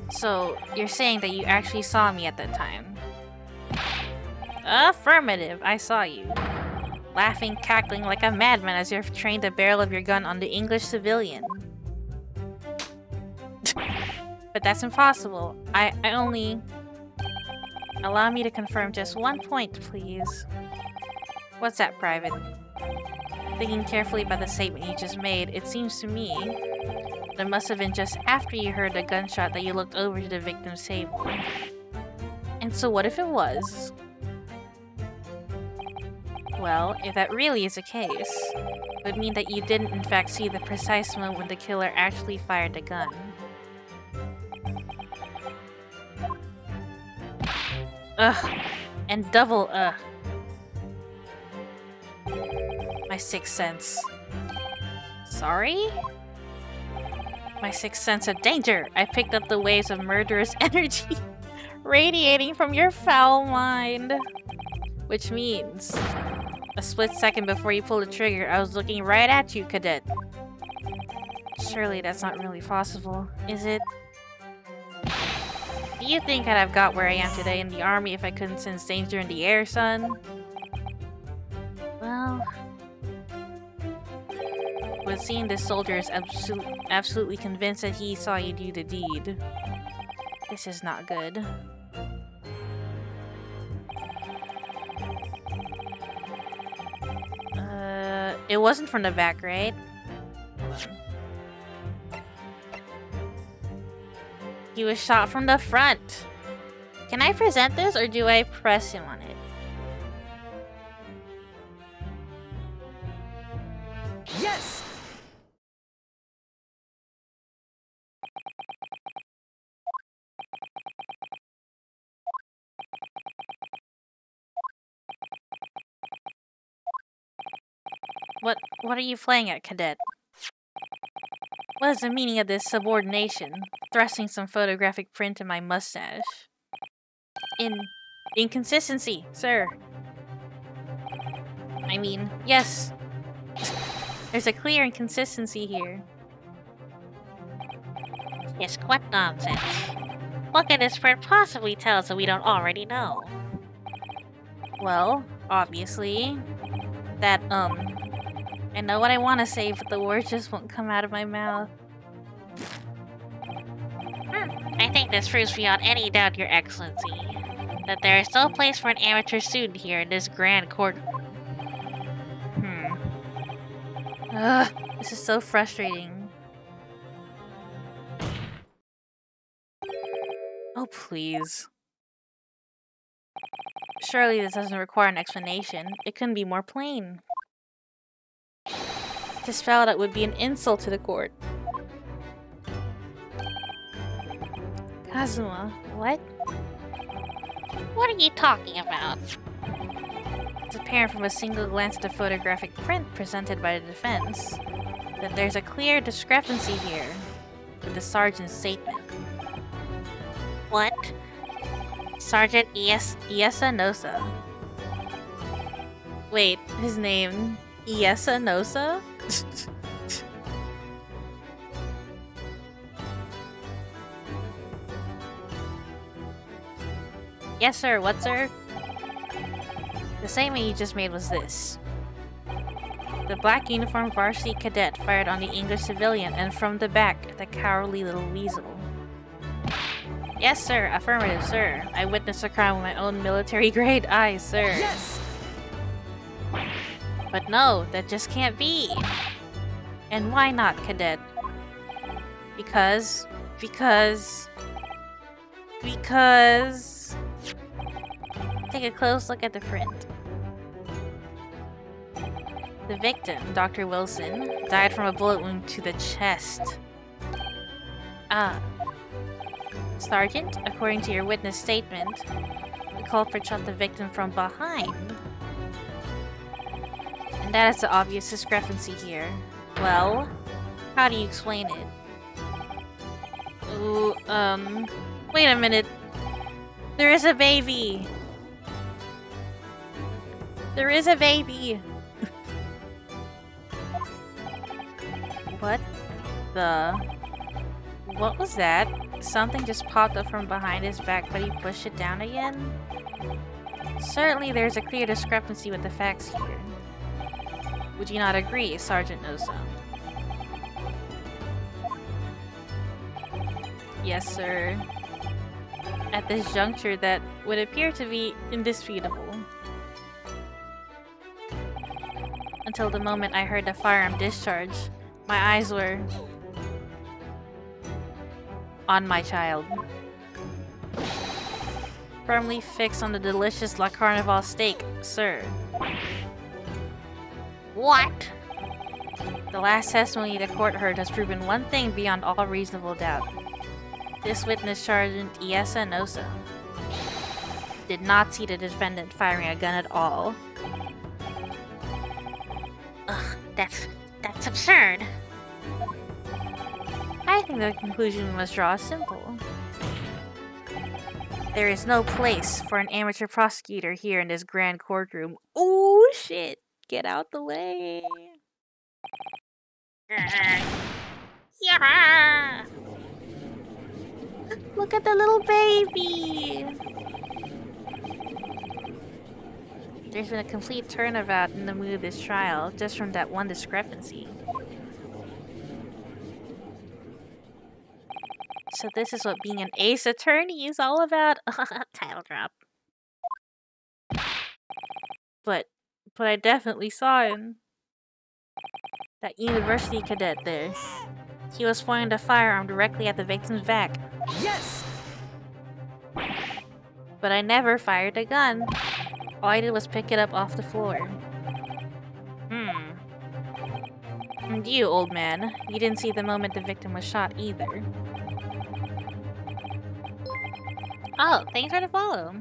So, you're saying that you actually saw me at that time? Affirmative, I saw you. laughing, cackling like a madman as you've trained the barrel of your gun on the English civilian. But that's impossible. I only... Allow me to confirm just one point, please. What's that, Private? Thinking carefully about the statement you just made, it seems to me that it must have been just after you heard the gunshot that you looked over to the victim's table. And so what if it was? Well, if that really is the case, it would mean that you didn't in fact see the precise moment when the killer actually fired the gun. Ugh. And double ugh. My sixth sense. Sorry? My sixth sense of danger! I picked up the waves of murderous energy radiating from your foul mind. Which means, a split second before you pulled the trigger, I was looking right at you, Cadet. Surely that's not really possible, is it? Do you think I'd have got where I am today in the army if I couldn't sense danger in the air, son? Well... But seeing this soldier is absolutely convinced that he saw you do the deed. This is not good. It wasn't from the back, right? He was shot from the front. Can I present this or do I press him on it? Yes! What are you playing at, Cadet? What is the meaning of this subordination? Thrusting some photographic print in my mustache. Inconsistency, sir. I mean, yes. There's a clear inconsistency here. Yes, what nonsense. What can this print possibly tell us that we don't already know? Well, obviously, that, I know what I want to say, but the words just won't come out of my mouth. I think this proves beyond any doubt, Your Excellency, that there is no place for an amateur student here in this grand courtroom. Ugh, this is so frustrating. Oh, please. Surely this doesn't require an explanation. It couldn't be more plain. To spell it out would be an insult to the court. Kazuma, what? What are you talking about? It's apparent from a single glance at the photographic print presented by the defense that there's a clear discrepancy here with the sergeant's statement. What? Sergeant Iesanosa. Wait, his name Iesanosa? Yes, sir. What, sir? The statement you just made was this. The black uniformed varsity cadet fired on the English civilian and from the back at the cowardly little weasel. Yes, sir. Affirmative, sir. I witnessed the crime with my own military-grade eyes, sir. Yes! But no, that just can't be. And why not, Cadet? Because... Take a close look at the print. The victim, Dr. Wilson, died from a bullet wound to the chest. Sergeant, according to your witness statement, the culprit shot the victim from behind. And that is the obvious discrepancy here. Well, how do you explain it? Ooh, wait a minute. There is a baby! There is a baby! What the... What was that? Something just popped up from behind his back, but he pushed it down again? Certainly there's a clear discrepancy with the facts here. Would you not agree, Sergeant Nosa? Yes, sir. At this juncture that would appear to be indisputable. Until the moment I heard the firearm discharge, my eyes were on my child. Firmly fixed on the delicious La Carnival steak, sir. What? The last testimony the court heard has proven one thing beyond all reasonable doubt. This witness, Sergeant Iesa Nosa, did not see the defendant firing a gun at all. Ugh, that's absurd. I think the conclusion we must draw is simple. There is no place for an amateur prosecutor here in this grand courtroom. Oh shit! Get out the way! Yeah. Look at the little baby! There's been a complete turnabout in the mood of this trial, just from that one discrepancy. So this is what being an ace attorney is all about? Title drop. But I definitely saw him. That university cadet there. He was pointing the firearm directly at the victim's back. Yes! But I never fired a gun. All I did was pick it up off the floor. And you, old man, you didn't see the moment the victim was shot either. Oh, thanks for the follow.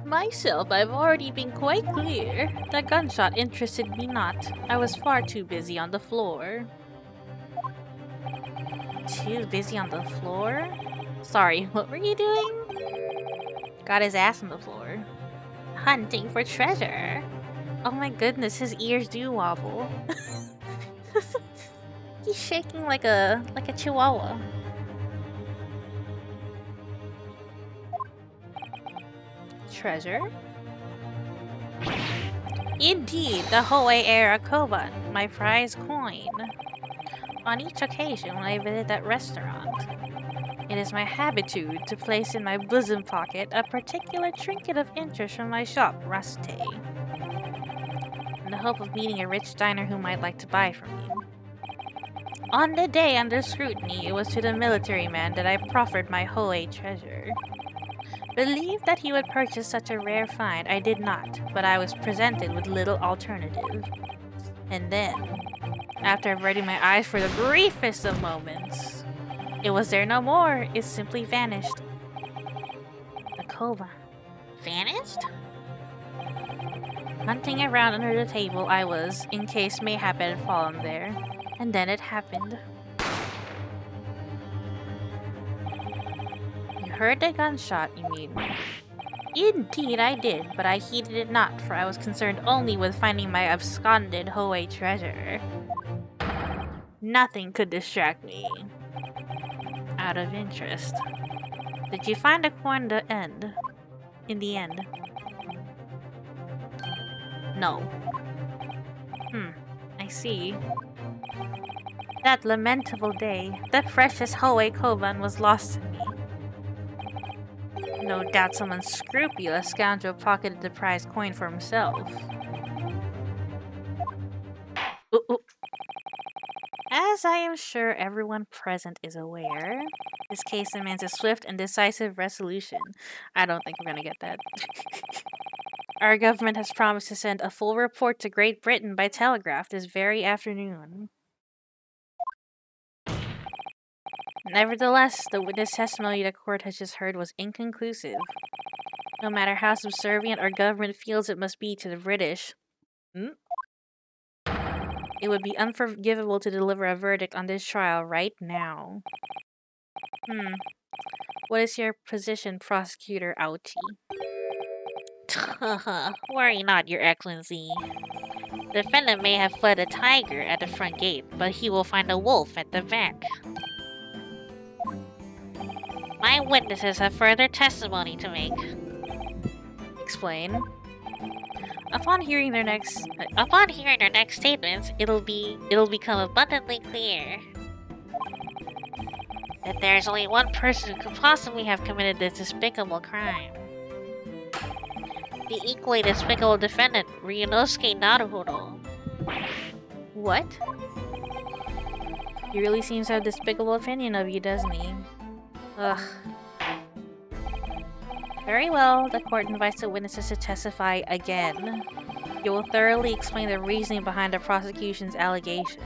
Myself, I've already been quite clear. The gunshot interested me not. I was far too busy on the floor. Too busy on the floor? Sorry, what were you doing? Got his ass on the floor. Hunting for treasure. Oh my goodness, his ears do wobble. He's shaking like a chihuahua. Treasure? Indeed, the Hoei era koban, my prize coin. On each occasion when I visit that restaurant, it is my habitude to place in my bosom pocket a particular trinket of interest from my shop, Raste, in the hope of meeting a rich diner who might like to buy from me. On the day under scrutiny, it was to the military man that I proffered my Hoei treasure. Believed that he would purchase such a rare find, I did not, but I was presented with little alternative. And then, after averting my eyes for the briefest of moments, it was there no more. It simply vanished. The koban. Vanished? Hunting around under the table I was, in case mayhap it had fallen there. And then it happened. You heard the gunshot, you mean? Indeed I did, but I heeded it not, for I was concerned only with finding my absconded Hoei treasure. Nothing could distract me. Out of interest. Did you find a coin in the end? No. I see. That lamentable day, the precious Hoei koban was lost to me. No doubt some unscrupulous scoundrel pocketed the prize coin for himself. Ooh. As I am sure everyone present is aware, this case demands a swift and decisive resolution. I don't think we're gonna get that. Our government has promised to send a full report to Great Britain by telegraph this very afternoon. Nevertheless, the witness testimony the court has just heard was inconclusive. No matter how subservient our government feels it must be to the British, it would be unforgivable to deliver a verdict on this trial right now. What is your position, Prosecutor Auchi? Worry not, Your Excellency. The defendant may have fled a tiger at the front gate, but he will find a wolf at the back. My witnesses have further testimony to make. Explain. Upon hearing their next statements, it'll become abundantly clear that there's only one person who could possibly have committed this despicable crime. The equally despicable defendant, Ryunosuke Naruhodo. What? He really seems to have a despicable opinion of you, doesn't he? Ugh. Very well, the court invites the witnesses to testify again. You will thoroughly explain the reasoning behind the prosecution's allegation.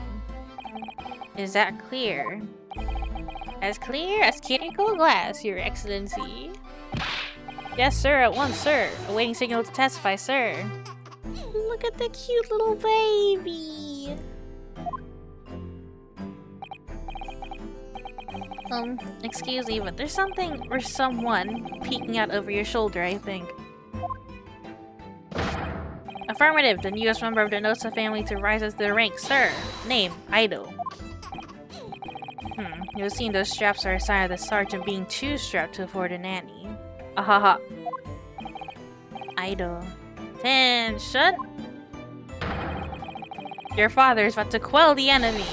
Is that clear? As clear as critical glass, Your Excellency. Yes, sir, at once, sir. Awaiting signal to testify, sir. Look at the cute little baby. Excuse me, but there's something or someone peeking out over your shoulder, I think. Affirmative, the newest member of the Nosa family to rise up to the rank, sir. Name, Ido. You've seen those straps are a sign of the sergeant being too strapped to afford a nanny. Ahaha. Ido. Attention! Your father is about to quell the enemy.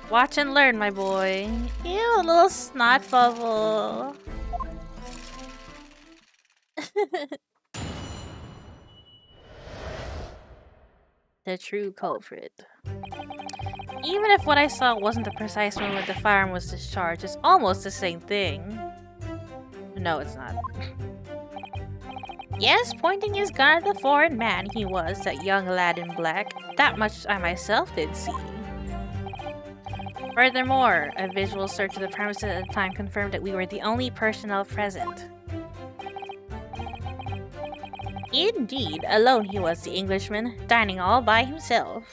Watch and learn, my boy. Ew, a little snot bubble. The true culprit. Even if what I saw wasn't the precise moment the firearm was discharged, it's almost the same thing. No, it's not. Yes, pointing his gun at the foreign man he was, that young lad in black. That much I myself did see. Furthermore, a visual search of the premises at the time confirmed that we were the only personnel present. Indeed, alone he was, the Englishman, dining all by himself.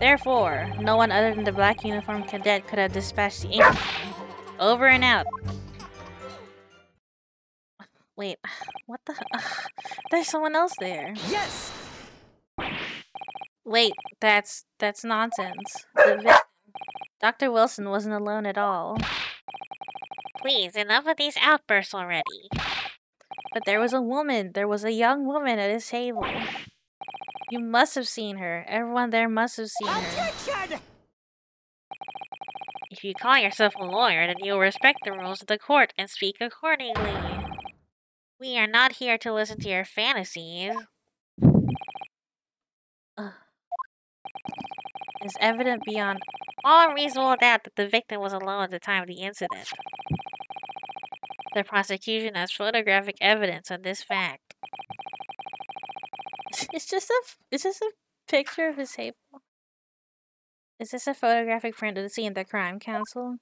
Therefore, no one other than the black uniformed cadet could have dispatched the Englishman. Over and out. Wait, what the? There's someone else there. Yes! Wait, that's nonsense. The victim, Dr. Wilson, wasn't alone at all. Please, enough of these outbursts already. But there was a woman. There was a young woman at his table. You must have seen her. Everyone there must have seen her. Objection! If you call yourself a lawyer, then you'll respect the rules of the court and speak accordingly. We are not here to listen to your fantasies. It's evident beyond all reasonable doubt that the victim was alone at the time of the incident. The prosecution has photographic evidence of this fact. It's just a picture of his table. Is this a photographic print of the scene at the crime council?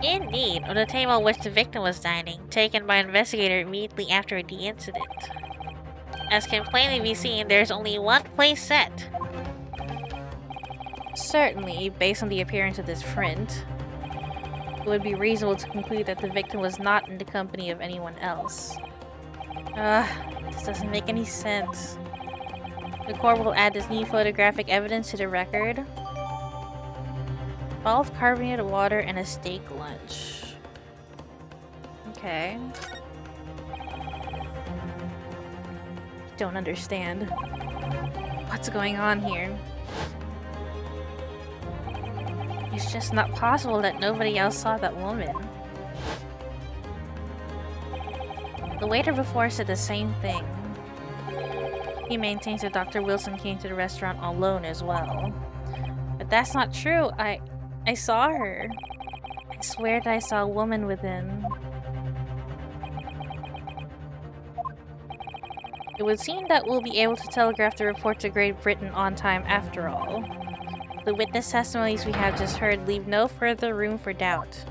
Indeed, on the table on which the victim was dining, taken by an investigator immediately after the incident. As can plainly be seen, there's only one place set. Certainly, based on the appearance of this print, it would be reasonable to conclude that the victim was not in the company of anyone else. This doesn't make any sense. The court will add this new photographic evidence to the record. Bottle of carbonated water and a steak lunch. Okay. Don't understand. What's going on here? It's just not possible that nobody else saw that woman. The waiter before said the same thing. He maintains that Dr. Wilson came to the restaurant alone as well. But that's not true. I saw her. I swear that I saw a woman with him. It would seem that we'll be able to telegraph the report to Great Britain on time after all. The witness testimonies we have just heard leave no further room for doubt.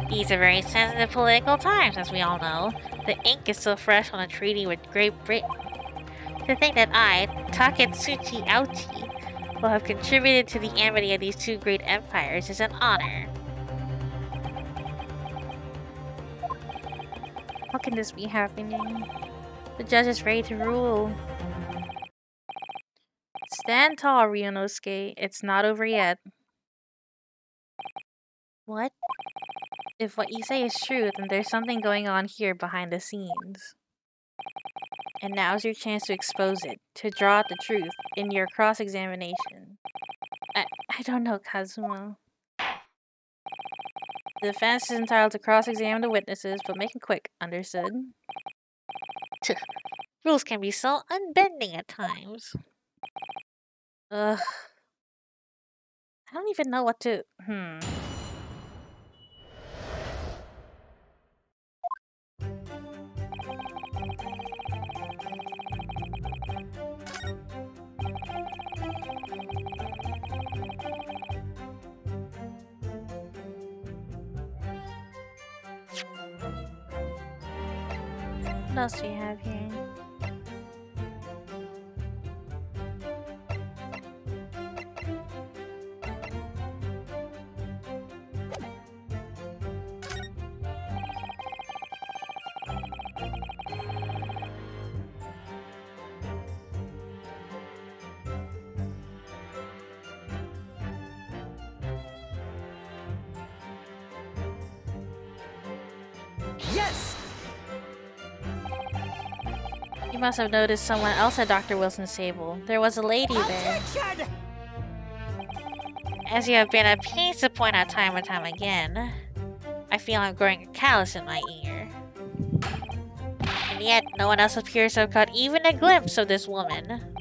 These are very sensitive political times, as we all know. The ink is still fresh on a treaty with Great Britain. To think that I, Taketsuchi Auchi, will have contributed to the amity of these two great empires is an honor. How can this be happening? The judge is ready to rule. Stand tall, Ryunosuke. It's not over yet. What? If what you say is true, then there's something going on here behind the scenes. And now's your chance to expose it, to draw out the truth in your cross-examination. I don't know, Kazuma. The defense is entitled to cross-examine the witnesses, but make it quick, understood? Rules can be so unbending at times. Ugh. I don't even know what to... What else do you have here? Yes! You must have noticed someone else at Dr. Wilson's table. There was a lady there. Attention! As you have been at pains to point out time and time again, I feel I'm growing a callus in my ear. And yet, no one else appears to have caught even a glimpse of this woman.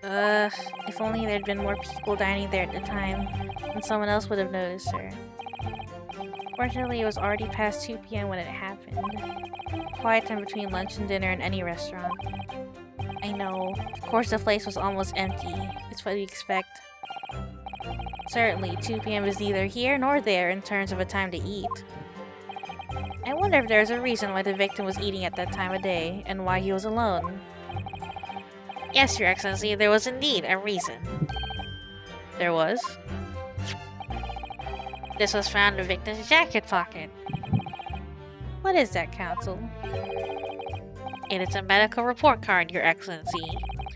If only there'd been more people dining there at the time, then someone else would have noticed her. Fortunately, it was already past 2 p.m. when it happened. Quiet time between lunch and dinner in any restaurant. I know. Of course the place was almost empty. It's what we expect. Certainly, 2 p.m. is neither here nor there in terms of a time to eat. I wonder if there's a reason why the victim was eating at that time of day, and why he was alone. Yes, Your Excellency, there was indeed a reason. There was? This was found in the victim's jacket pocket. What is that, Counsel? It is a medical report card, Your Excellency.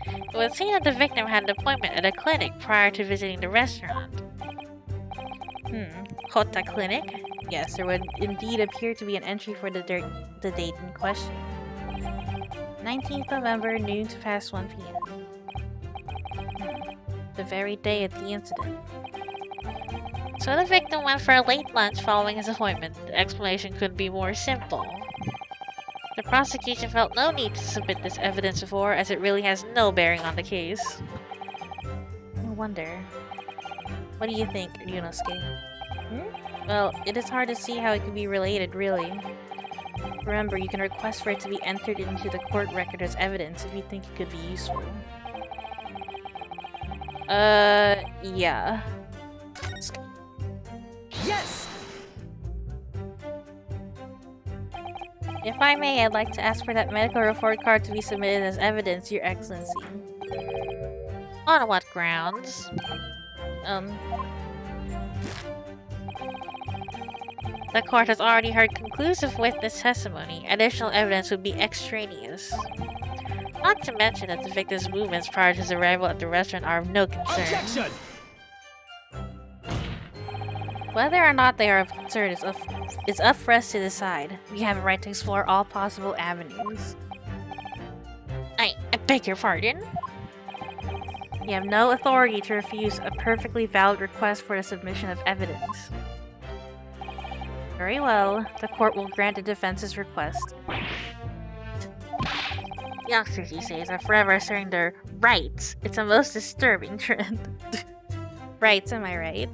It would seem that the victim had an appointment at a clinic prior to visiting the restaurant. Hota Clinic? Yes, there would indeed appear to be an entry for the date in question. 19th November, noon to past 1 p.m. The very day of the incident. So the victim went for a late lunch following his appointment. The explanation couldn't be more simple. The prosecution felt no need to submit this evidence before, as it really has no bearing on the case. I wonder. What do you think, Ryunosuke? Well, it is hard to see how it could be related, really. Remember, you can request for it to be entered into the court record as evidence if you think it could be useful. Yeah. Yes! If I may, I'd like to ask for that medical report card to be submitted as evidence, Your Excellency. On what grounds? The court has already heard conclusive witness testimony. Additional evidence would be extraneous. Not to mention that the victim's movements prior to his arrival at the restaurant are of no concern. Objection! Whether or not they are of concern is up for us to decide. We have a right to explore all possible avenues. I beg your pardon? You have no authority to refuse a perfectly valid request for the submission of evidence. Very well, the court will grant the defense's request. Youngsters these days are forever asserting their rights. It's a most disturbing trend. Rights, am I right?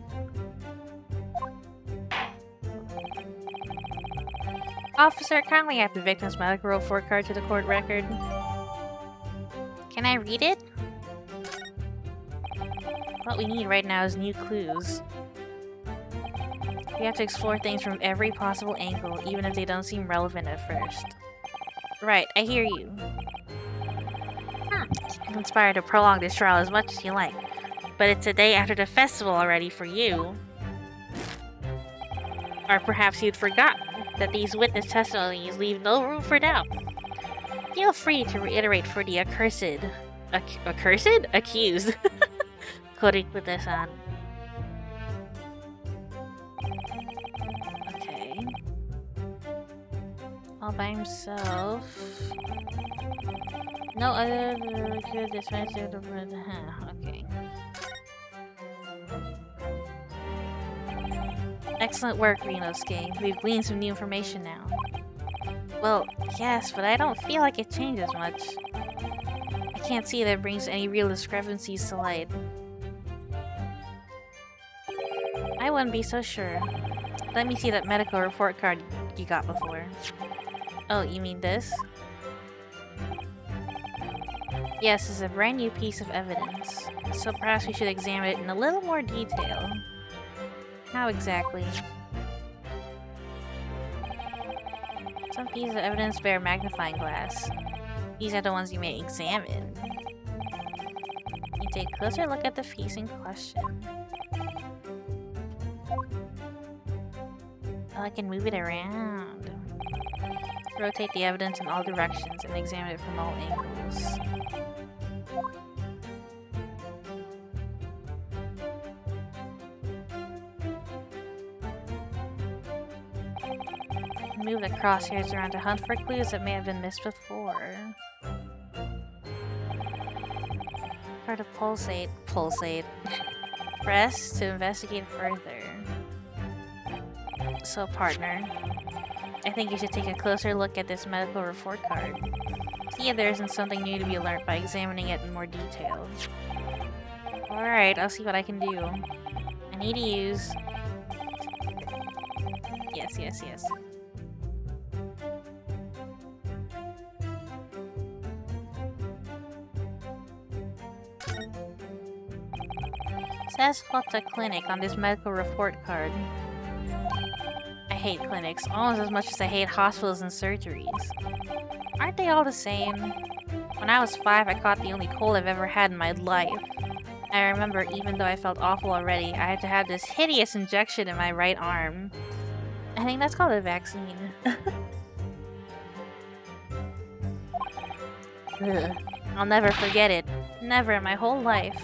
Officer, kindly add the victim's medical report card to the court record. Can I read it? What we need right now is new clues. We have to explore things from every possible angle, even if they don't seem relevant at first. Right, I hear you. I'm inspired to prolong this trial as much as you like, but it's a day after the festival already for you. Or perhaps you'd forgotten that these witness testimonies leave no room for doubt. Feel free to reiterate for the accused. all by himself. No other could dispense the okay. Excellent work, Renosuke. We've gleaned some new information now. Well, yes, but I don't feel like it changes much. I can't see that it brings any real discrepancies to light. I wouldn't be so sure. Let me see that medical report card you got before. Oh, you mean this? Yes, it's a brand new piece of evidence. So perhaps we should examine it in a little more detail. How exactly? Some pieces of evidence bear magnifying glass. These are the ones you may examine. You take a closer look at the piece in question. Oh, I can move it around. Rotate the evidence in all directions and examine it from all angles. Move the crosshairs around to hunt for clues that may have been missed before. Or to pulsate. Press to investigate further. So, partner, I think you should take a closer look at this medical report card. See if there isn't something new to be learned by examining it in more detail. Alright, I'll see what I can do. I need to use... Yes. Says what's a clinic on this medical report card. I hate clinics almost as much as I hate hospitals and surgeries. Aren't they all the same? When I was 5, I caught the only cold I've ever had in my life. I remember even though I felt awful already, I had to have this hideous injection in my right arm. I think that's called a vaccine. Ugh. I'll never forget it. Never in my whole life.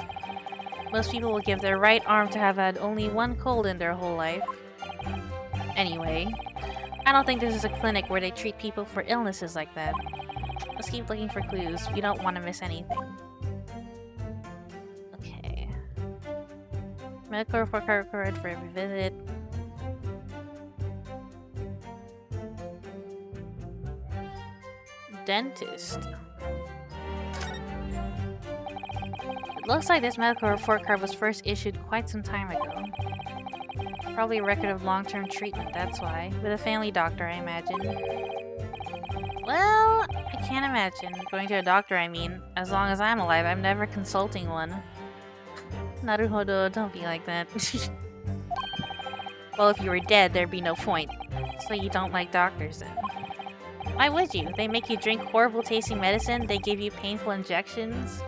Most people will give their right arm to have had only one cold in their whole life. Anyway, I don't think this is a clinic where they treat people for illnesses like that. Let's keep looking for clues. We don't want to miss anything. Okay. Medical report card for every visit. Dentist. It looks like this medical report card was first issued quite some time ago. Probably a record of long-term treatment, that's why. With a family doctor, I imagine. Well, I can't imagine. Going to a doctor, I mean. As long as I'm alive, I'm never consulting one. Naruhodo, don't be like that. Well, if you were dead, there'd be no point. So you don't like doctors, then. Why would you? They make you drink horrible-tasting medicine, they give you painful injections.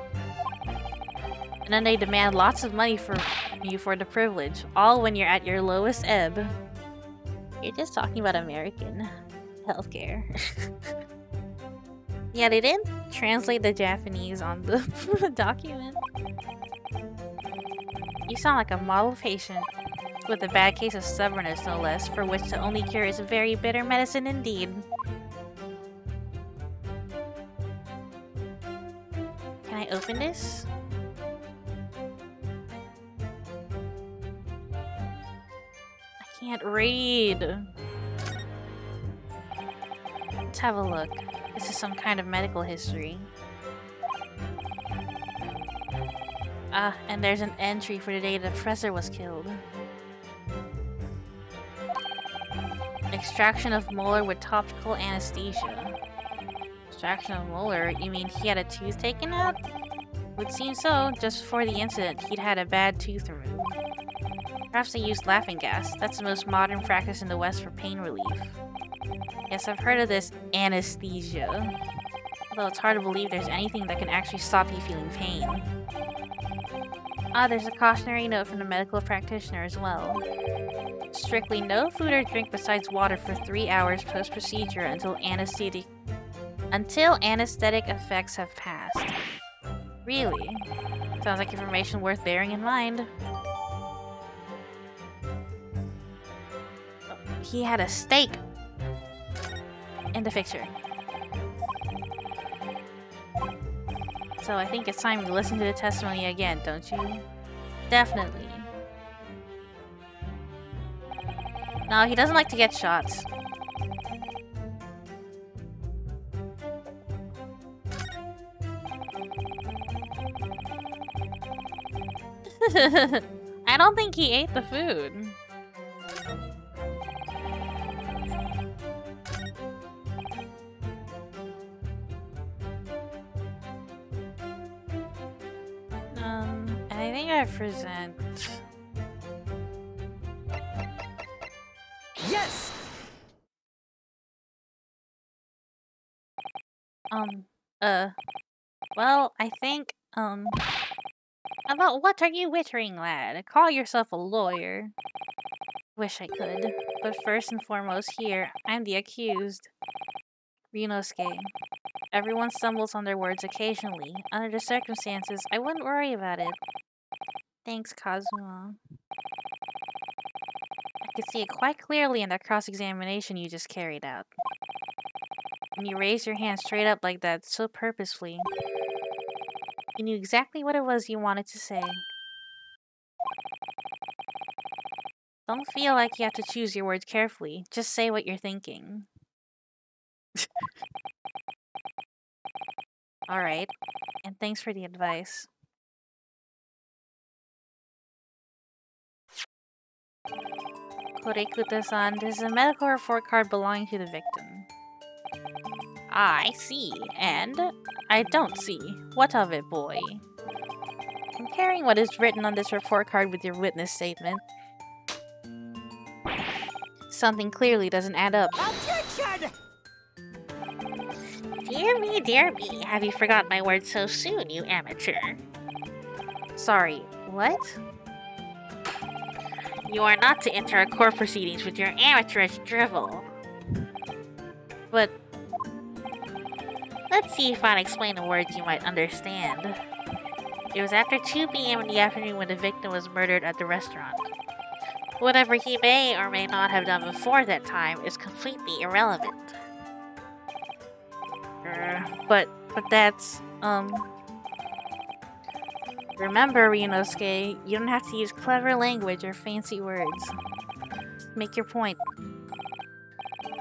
And then they demand lots of money from you for the privilege, all when you're at your lowest ebb. You're just talking about American healthcare. Yeah, they didn't translate the Japanese on the document. You sound like a model patient, with a bad case of stubbornness no less, for which the only cure is very bitter medicine indeed. Can I open this? Can't read. Let's have a look. This is some kind of medical history. Ah, and there's an entry for the day the professor was killed. Extraction of molar with topical anesthesia. Extraction of molar? You mean he had a tooth taken out? Would seem so. Just before the incident, he'd had a bad tooth removed. Perhaps they used laughing gas. That's the most modern practice in the West for pain relief. Yes, I've heard of this anesthesia. Although it's hard to believe there's anything that can actually stop you feeling pain. Ah, there's a cautionary note from the medical practitioner as well. Strictly no food or drink besides water for 3 hours post-procedure until anesthetic effects have passed. Really? Sounds like information worth bearing in mind. He had a steak. in the picture. So I think it's time to listen to the testimony again, don't you? Definitely. No, he doesn't like to get shots. I don't think he ate the food. I think I present. Yes! Well, I think, about what are you wittering, lad? Call yourself a lawyer. Wish I could. But first and foremost here, I'm the accused. Ryunosuke. Everyone stumbles on their words occasionally. Under the circumstances, I wouldn't worry about it. Thanks, Kazuma. I could see it quite clearly in that cross-examination you just carried out. When you raised your hand straight up like that, so purposefully. You knew exactly what it was you wanted to say. Don't feel like you have to choose your words carefully. Just say what you're thinking. Alright. And thanks for the advice. Korekuta-san, this is a medical report card belonging to the victim. I see. And I don't see. What of it, boy? Comparing what is written on this report card with your witness statement, something clearly doesn't add up. Objection! Dear me, have you forgotten my words so soon, you amateur? Sorry, what? You are not to enter a court proceedings with your amateurish drivel. But Let's see if I can explain the words you might understand. It was after 2 p.m. in the afternoon when the victim was murdered at the restaurant. Whatever he may or may not have done before that time is completely irrelevant. but that's, remember, Ryunosuke, you don't have to use clever language or fancy words. Make your point.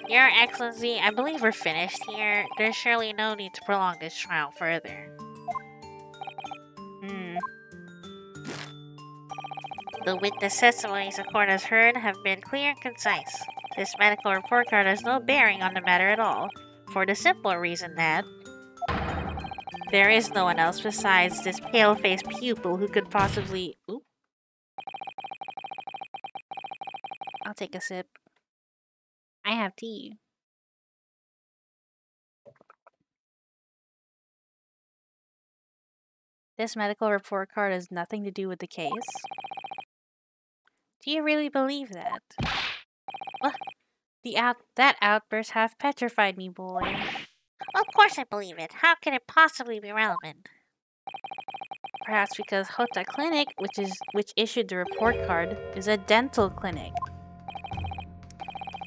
Your Excellency, I believe we're finished here. There's surely no need to prolong this trial further. The witness testimonies the court has heard have been clear and concise. This medical report card has no bearing on the matter at all, for the simple reason that there is no one else besides this pale-faced pupil who could possibly... Oop. I'll take a sip. I have tea. This medical report card has nothing to do with the case. Do you really believe that? What? That outburst half petrified me, boy. Of course I believe it. How can it possibly be relevant? Perhaps because Hota Clinic, which issued the report card, is a dental clinic.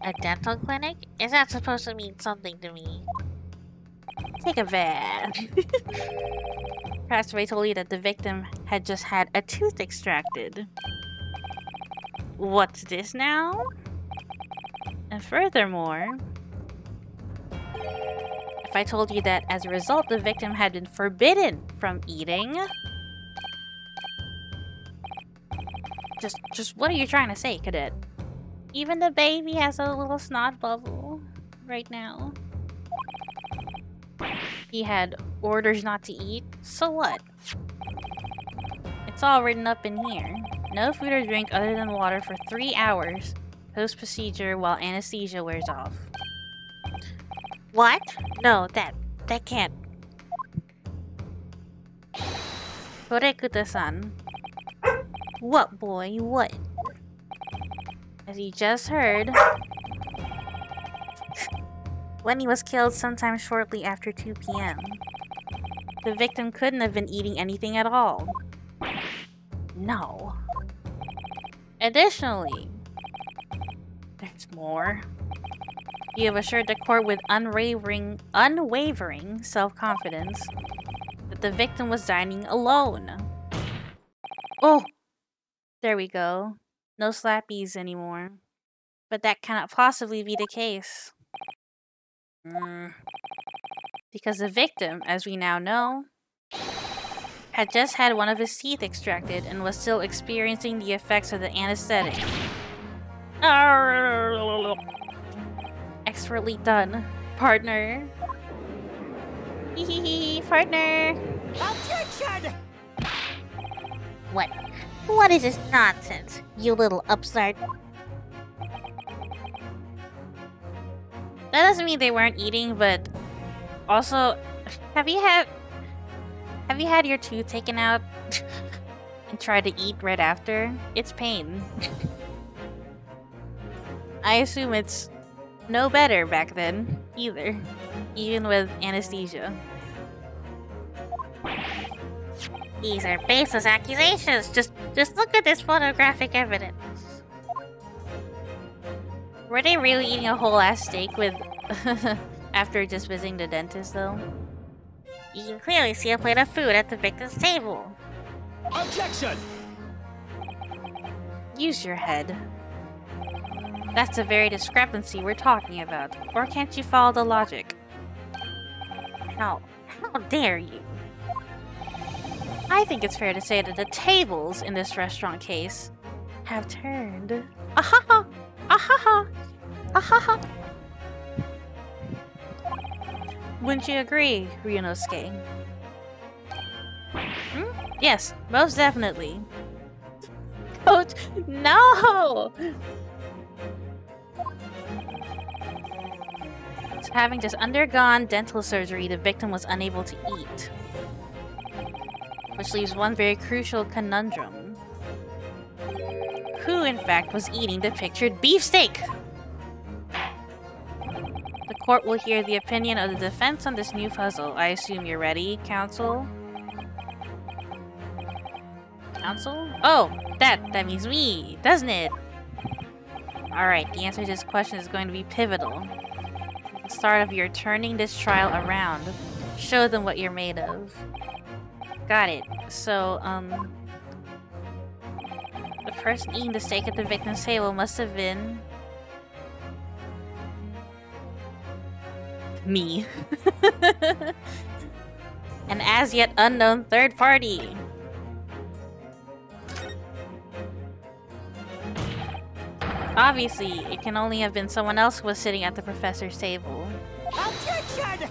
A dental clinic? Is that supposed to mean something to me? Take a bath. Perhaps if I told you that the victim had just had a tooth extracted. What's this now? And furthermore, if I told you that as a result the victim had been forbidden from eating... Just what are you trying to say, Cadet? Even the baby has a little snot bubble right now. He had orders not to eat, so what? It's all written up in here. No food or drink other than water for 3 hours, post-procedure while anesthesia wears off. What? No, that can't... Korekuta-san. What, boy? What? As you just heard, Lenny was killed sometime shortly after 2 p.m. The victim couldn't have been eating anything at all. No. Additionally, there's more. You have assured the court with unwavering self-confidence that the victim was dining alone. Oh! There we go. No slappies anymore. But that cannot possibly be the case. Because the victim, as we now know, had just had one of his teeth extracted and was still experiencing the effects of the anesthetic. Expertly done, partner. Hehehe, partner. Objection! What? What is this nonsense, you little upstart? That doesn't mean they weren't eating, but also, have you had your tooth taken out and tried to eat right after? It's pain. I assume it's no better back then, either. Even with anesthesia. These are baseless accusations. Just look at this photographic evidence. Were they really eating a whole ass steak with after just visiting the dentist though? You can clearly see a plate of food at the victim's table. Objection! Use your head. That's the very discrepancy we're talking about. Or can't you follow the logic? How dare you? I think it's fair to say that the tables in this restaurant case have turned. Ahaha! Ahaha! Ahaha! Wouldn't you agree, Ryunosuke? Yes, most definitely. Coach, no! So having just undergone dental surgery, the victim was unable to eat. Which leaves one very crucial conundrum. Who, in fact, was eating the pictured beefsteak? The court will hear the opinion of the defense on this new puzzle. I assume you're ready, counsel? Counsel? Oh, that means me, doesn't it? Alright, the answer to this question is going to be pivotal. The start of your turning this trial around. Show them what you're made of. Got it. So, the person eating the steak at the victim's table must have been... me. An as yet unknown third party. Obviously, it can only have been someone else who was sitting at the professor's table. Objection!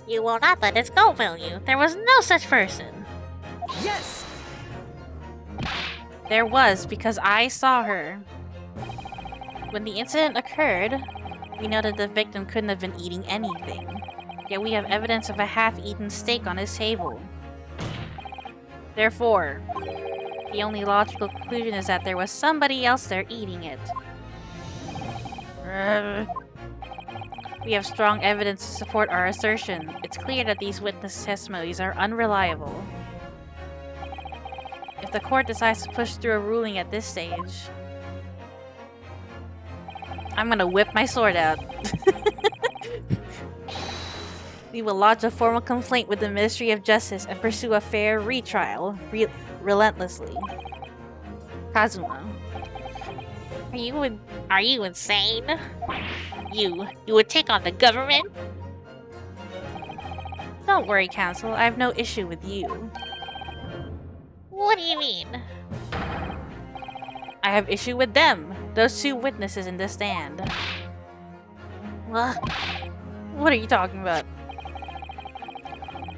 You will not let this go, will you? There was no such person. Yes! There was, because I saw her. When the incident occurred, we know that the victim couldn't have been eating anything. Yet we have evidence of a half-eaten steak on his table. Therefore, the only logical conclusion is that there was somebody else there eating it. We have strong evidence to support our assertion. It's clear that these witness testimonies are unreliable. If the court decides to push through a ruling at this stage, I'm gonna whip my sword out. We will lodge a formal complaint with the Ministry of Justice and pursue a fair retrial relentlessly. Kazuma. Are you insane? You would take on the government? Don't worry, Counsel. I have no issue with you. What do you mean? I have issue with them. Those two witnesses in the stand. What are you talking about?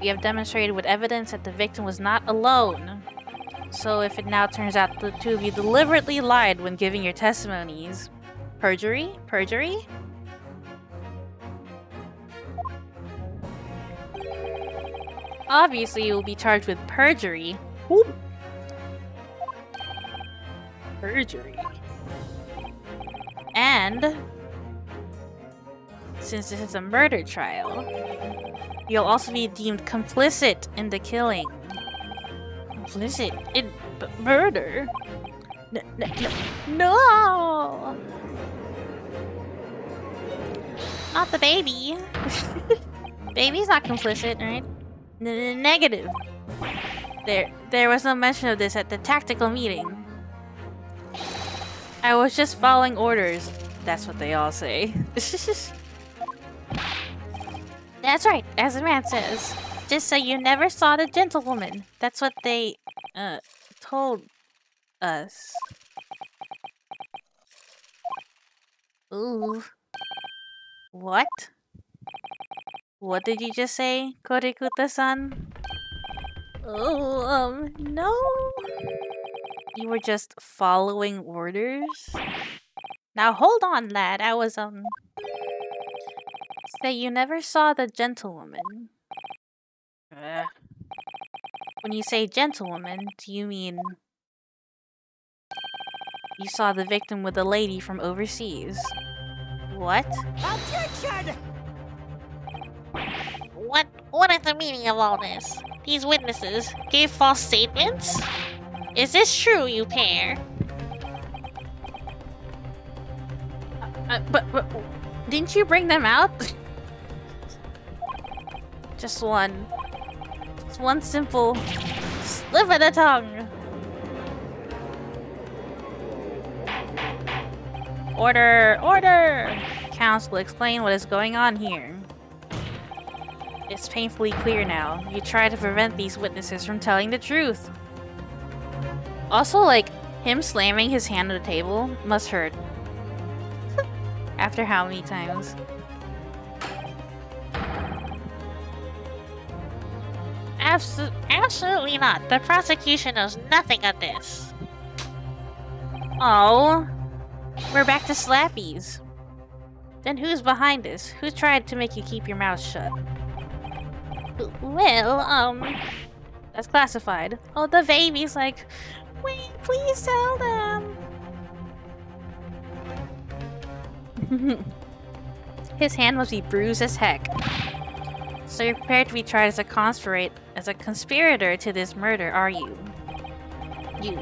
We have demonstrated with evidence that the victim was not alone. So if it now turns out the two of you deliberately lied when giving your testimonies, perjury? Perjury? Obviously, you will be charged with perjury. Whoop. Perjury. And since this is a murder trial, you'll also be deemed complicit in the killing. Complicit in murder? No! Not the baby. Baby's not complicit, right? Negative. There was no mention of this at the tactical meeting. I was just following orders. That's what they all say. That's right, as the man says. Just so you never saw the gentlewoman. That's what they, told us. Ooh. What? What did you just say, Korikuta-san? Oh, no. You were just following orders? Now hold on, lad. I was, say you never saw the gentlewoman. When you say gentlewoman, do you mean you saw the victim with a lady from overseas? What? Objection! What is the meaning of all this? These witnesses gave false statements? Is this true, you pair? But didn't you bring them out? Just one simple slip of the tongue. Order! Order! Council, explain what is going on here. It's painfully clear now. You try to prevent these witnesses from telling the truth. Also, like, him slamming his hand on the table must hurt. After how many times? Absolutely not. The prosecution knows nothing of this. Oh, we're back to slappies. Then who's behind this? Who tried to make you keep your mouth shut? Well, that's classified. Oh, the baby's like, wait, please tell them. His hand must be bruised as heck. So you're prepared to be tried as a conspirator to this murder, are you? You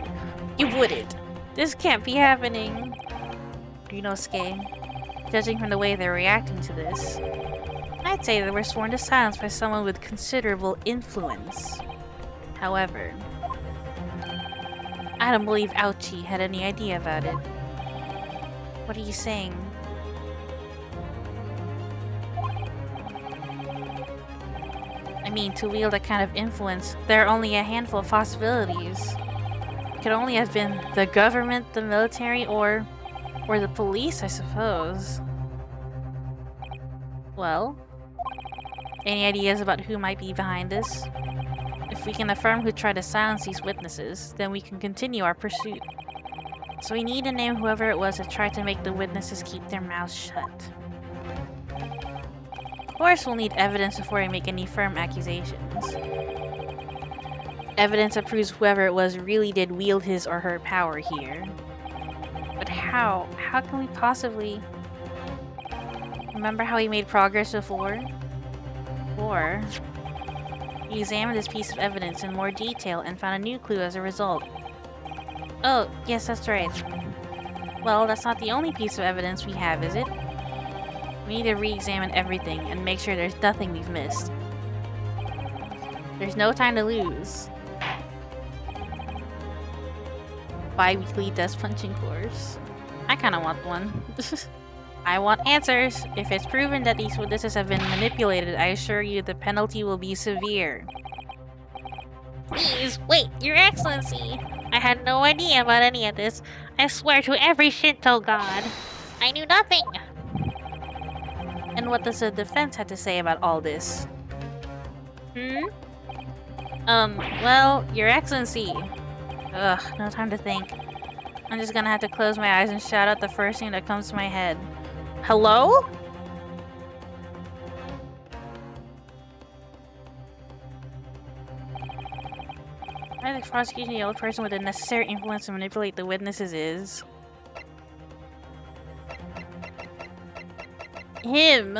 wouldn't. This can't be happening. Ryunosuke, judging from the way they're reacting to this, I'd say they were sworn to silence by someone with considerable influence. However, I don't believe Ouchi had any idea about it. What are you saying? I mean, to wield that kind of influence, there are only a handful of possibilities. It could only have been the government, the military, or the police, I suppose. Well, any ideas about who might be behind this? If we can affirm who tried to silence these witnesses, then we can continue our pursuit. So we need to name whoever it was that tried to make the witnesses keep their mouths shut. Of course, we'll need evidence before we make any firm accusations. Evidence that proves whoever it was really did wield his or her power here. But how? How can we possibly... Remember how we made progress before? Or... we examined this piece of evidence in more detail and found a new clue as a result. Oh, yes, that's right. Well, that's not the only piece of evidence we have, is it? We need to re-examine everything and make sure there's nothing we've missed. There's no time to lose. Bi-weekly desk punching course. I kinda want one. I want answers! If it's proven that these witnesses have been manipulated, I assure you the penalty will be severe. Please, wait, Your Excellency! I had no idea about any of this. I swear to every Shinto god. I knew nothing! And what does the defense have to say about all this? Well, Your Excellency. Ugh, no time to think. I'm just gonna have to close my eyes and shout out the first thing that comes to my head. Hello? I think prosecuting the only person with the necessary influence to manipulate the witnesses is... him!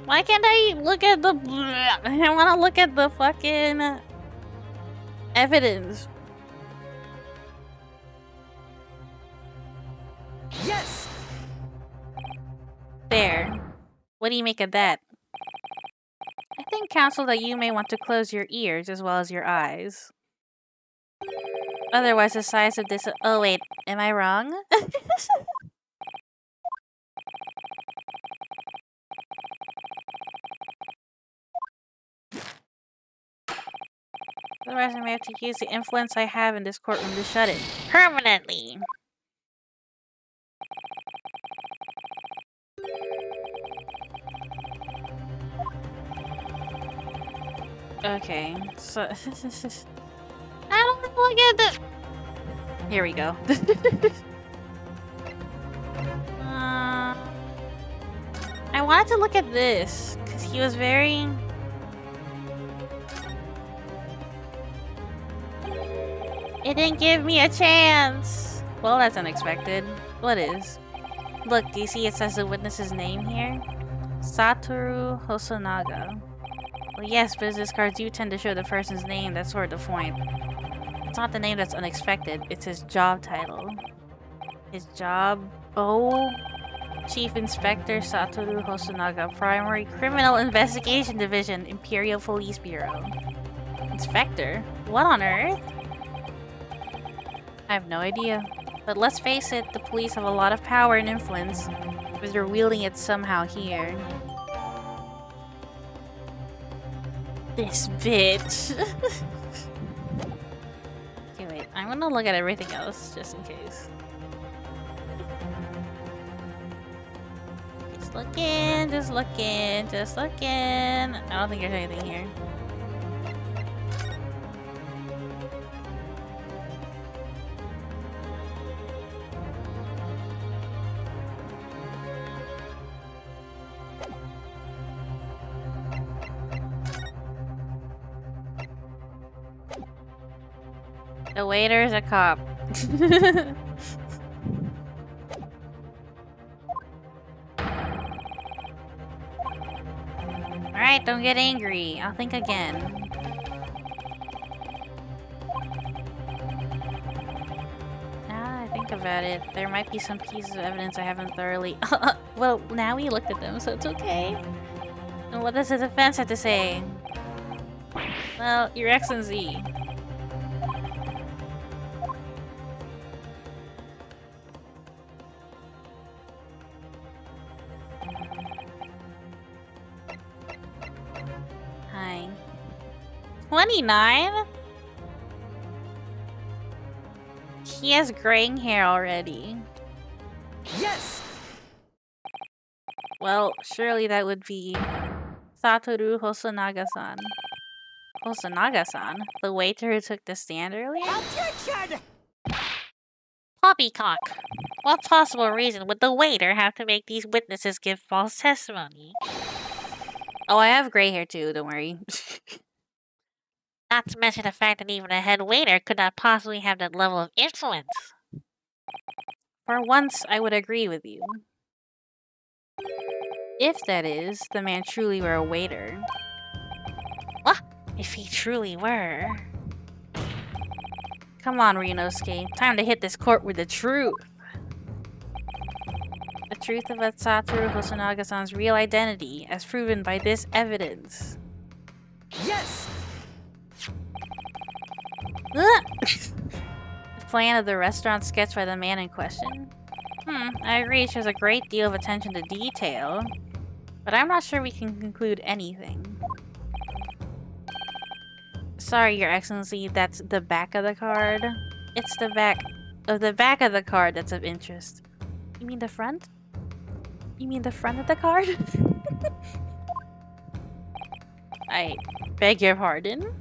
Why can't I look at the... I wanna look at the fucking... evidence. Yes! There. What do you make of that? I think, counsel, that you may want to close your ears as well as your eyes. Otherwise, the size of this— oh wait, am I wrong? Otherwise, I may have to use the influence I have in this courtroom to shut it permanently. Okay, so I don't look at the— here we go. I wanted to look at this because he was very— it didn't give me a chance. Well, that's unexpected. What is? Look, do you see it says the witness's name here? Satoru Hosonaga. Well, yes, business cards do tend to show the person's name. That's sort of the point. It's not the name that's unexpected. It's his job title. His job? Oh. Chief Inspector Satoru Hosonaga, Primary Criminal Investigation Division, Imperial Police Bureau. Inspector? What on earth? I have no idea. But let's face it, the police have a lot of power and influence, because they're wielding it somehow here. This bitch. Okay, wait. I'm gonna look at everything else, just in case. Just looking, just looking, just looking. I don't think there's anything here. The waiter is a cop. Alright, don't get angry. I'll think again. Now that I think about it, there might be some pieces of evidence I haven't thoroughly— well, now we looked at them, so it's okay. And what does the defense have to say? Well, Your Excellency. Hi. 29? He has graying hair already. Yes! Well, surely that would be Satoru Hosonaga-san. Hosonaga-san? The waiter who took the stand earlier? Objection! Poppycock. What possible reason would the waiter have to make these witnesses give false testimony? Oh, I have gray hair too, don't worry. Not to mention the fact that even a head waiter could not possibly have that level of influence. For once, I would agree with you. If, that is, the man truly were a waiter. What? If he truly were. Come on, Ryunosuke. Time to hit this court with the truth. The truth about Satoru Hosonaga-san's real identity, as proven by this evidence. Yes! The plan of the restaurant sketched by the man in question. I agree it shows a great deal of attention to detail, but I'm not sure we can conclude anything. Sorry, Your Excellency, that's the back of the card. It's the back of the card that's of interest. You mean the front? You mean the front of the card? I beg your pardon?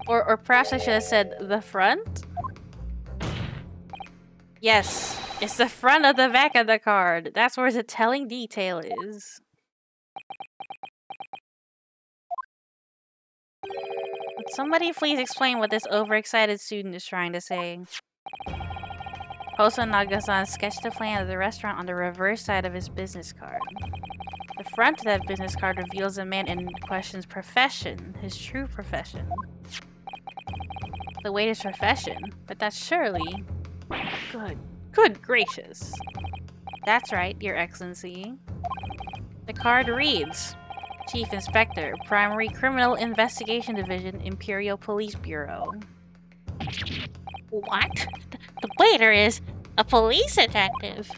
Or perhaps I should have said the front? Yes, it's the front of the back of the card. That's where the telling detail is. Would somebody please explain what this overexcited student is trying to say? Hosonaga-san sketched the plan of the restaurant on the reverse side of his business card. The front of that business card reveals the man in question's profession, his true profession. The waiter's profession, but that's surely— Good Good gracious. That's right, Your Excellency. The card reads, Chief Inspector, Primary Criminal Investigation Division, Imperial Police Bureau. What? The waiter is a police detective.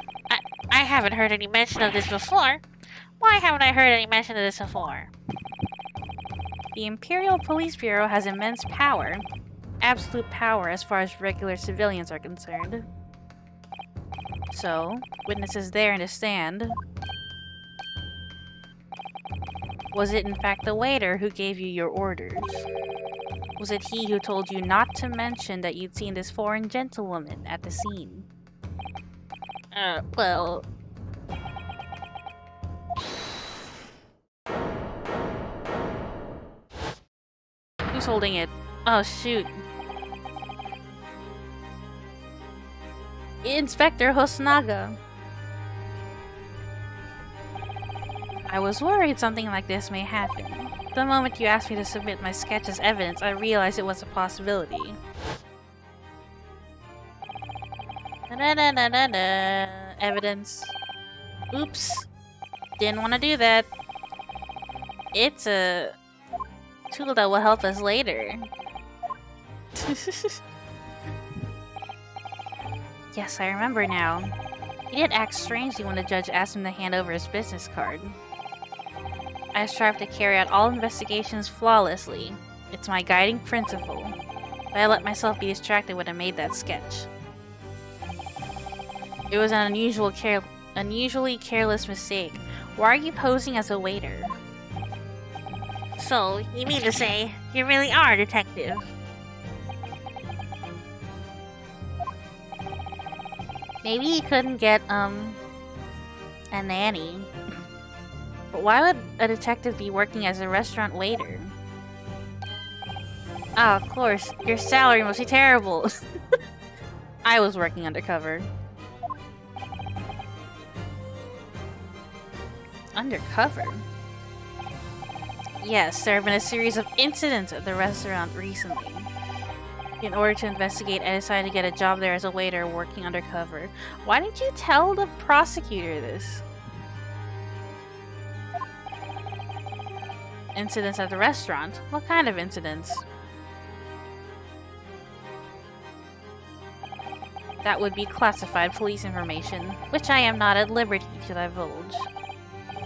I haven't heard any mention of this before. Why haven't I heard any mention of this before? The Imperial Police Bureau has immense power. Absolute power as far as regular civilians are concerned. So, witnesses there in the stand. Was it in fact the waiter who gave you your orders? Was it he who told you not to mention that you'd seen this foreign gentlewoman at the scene? Well... Who's holding it? Oh, shoot. Inspector Hosonaga. I was worried something like this may happen. The moment you asked me to submit my sketch as evidence, I realized it was a possibility. Evidence. Oops. Didn't want to do that. It's a tool that will help us later. Yes, I remember now. He did act strangely when the judge asked him to hand over his business card. I strive to carry out all investigations flawlessly. It's my guiding principle. But I let myself be distracted when I made that sketch. It was an unusually careless mistake. Why are you posing as a waiter? So, you mean to say, you really are a detective? Maybe he couldn't get, a nanny. But why would a detective be working as a restaurant waiter? Ah, of course. Your salary must be terrible. I was working undercover. Undercover? Yes, there have been a series of incidents at the restaurant recently. In order to investigate, I decided to get a job there as a waiter working undercover. Why didn't you tell the prosecutor this? Incidents at the restaurant? What kind of incidents? That would be classified police information, which I am not at liberty to divulge.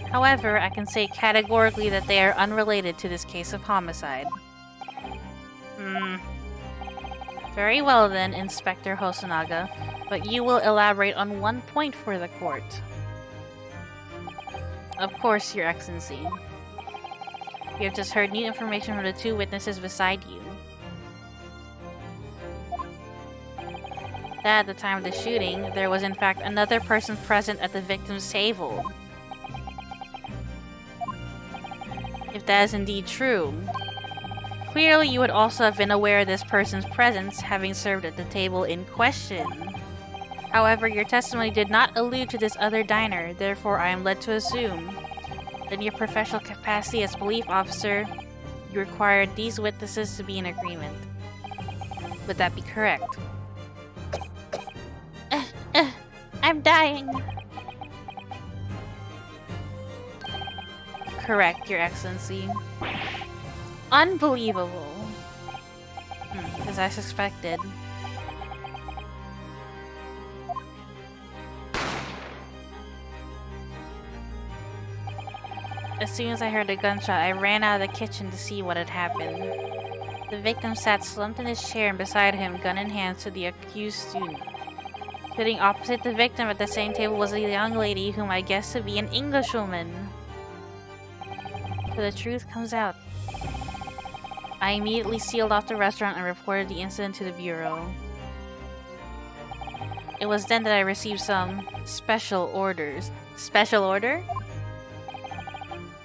However, I can say categorically that they are unrelated to this case of homicide. Very well then, Inspector Hosonaga, but you will elaborate on one point for the court. Of course, Your Excellency. You have just heard new information from the two witnesses beside you. That at the time of the shooting, there was in fact another person present at the victim's table. If that is indeed true, clearly you would also have been aware of this person's presence, having served at the table in question. However, your testimony did not allude to this other diner, therefore I am led to assume that in your professional capacity as police officer, you required these witnesses to be in agreement. Would that be correct? I'm dying. Correct, Your Excellency. Unbelievable. As I suspected. As soon as I heard a gunshot, I ran out of the kitchen to see what had happened. The victim sat slumped in his chair, and beside him, gun in hand, stood the accused student. Sitting opposite the victim at the same table was a young lady whom I guessed to be an Englishwoman. So the truth comes out. I immediately sealed off the restaurant and reported the incident to the bureau. It was then that I received some special orders. Special order?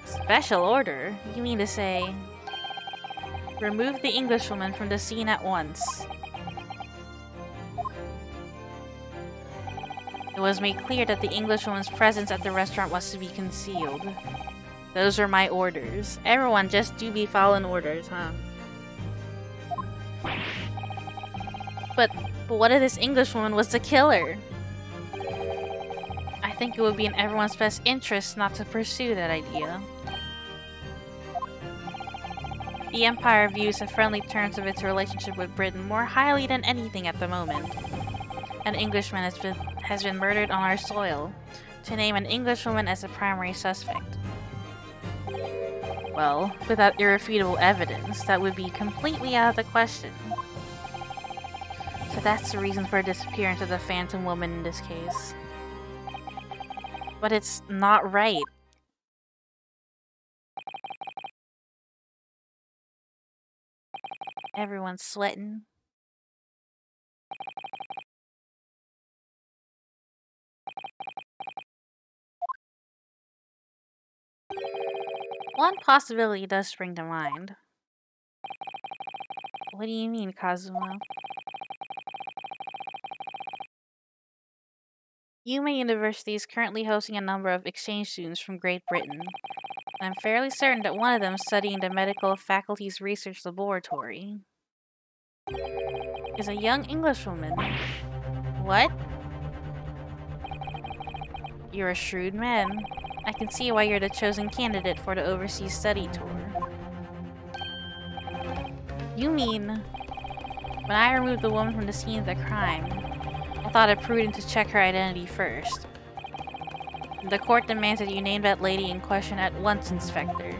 Special order? You mean to say... remove the Englishwoman from the scene at once. It was made clear that the Englishwoman's presence at the restaurant was to be concealed. Those were my orders. Everyone just do be following orders, huh? But what if this Englishwoman was the killer? think it would be in everyone's best interest not to pursue that idea. The Empire views the friendly terms of its relationship with Britain more highly than anything at the moment. An Englishman has been murdered on our soil. To name an Englishwoman as the primary suspect. Well, without irrefutable evidence, that would be completely out of the question. So that's the reason for the disappearance of the Phantom Woman in this case. But it's not right. Everyone's sweating. One possibility does spring to mind. What do you mean, Kazuma? Yuma University is currently hosting a number of exchange students from Great Britain. I'm fairly certain that one of them studying the medical faculty's research laboratory is a young Englishwoman. What? You're a shrewd man. I can see why you're the chosen candidate for the overseas study tour. You mean, when I removed the woman from the scene of the crime, I thought it prudent to check her identity first. The court demands that you name that lady in question at once, Inspector.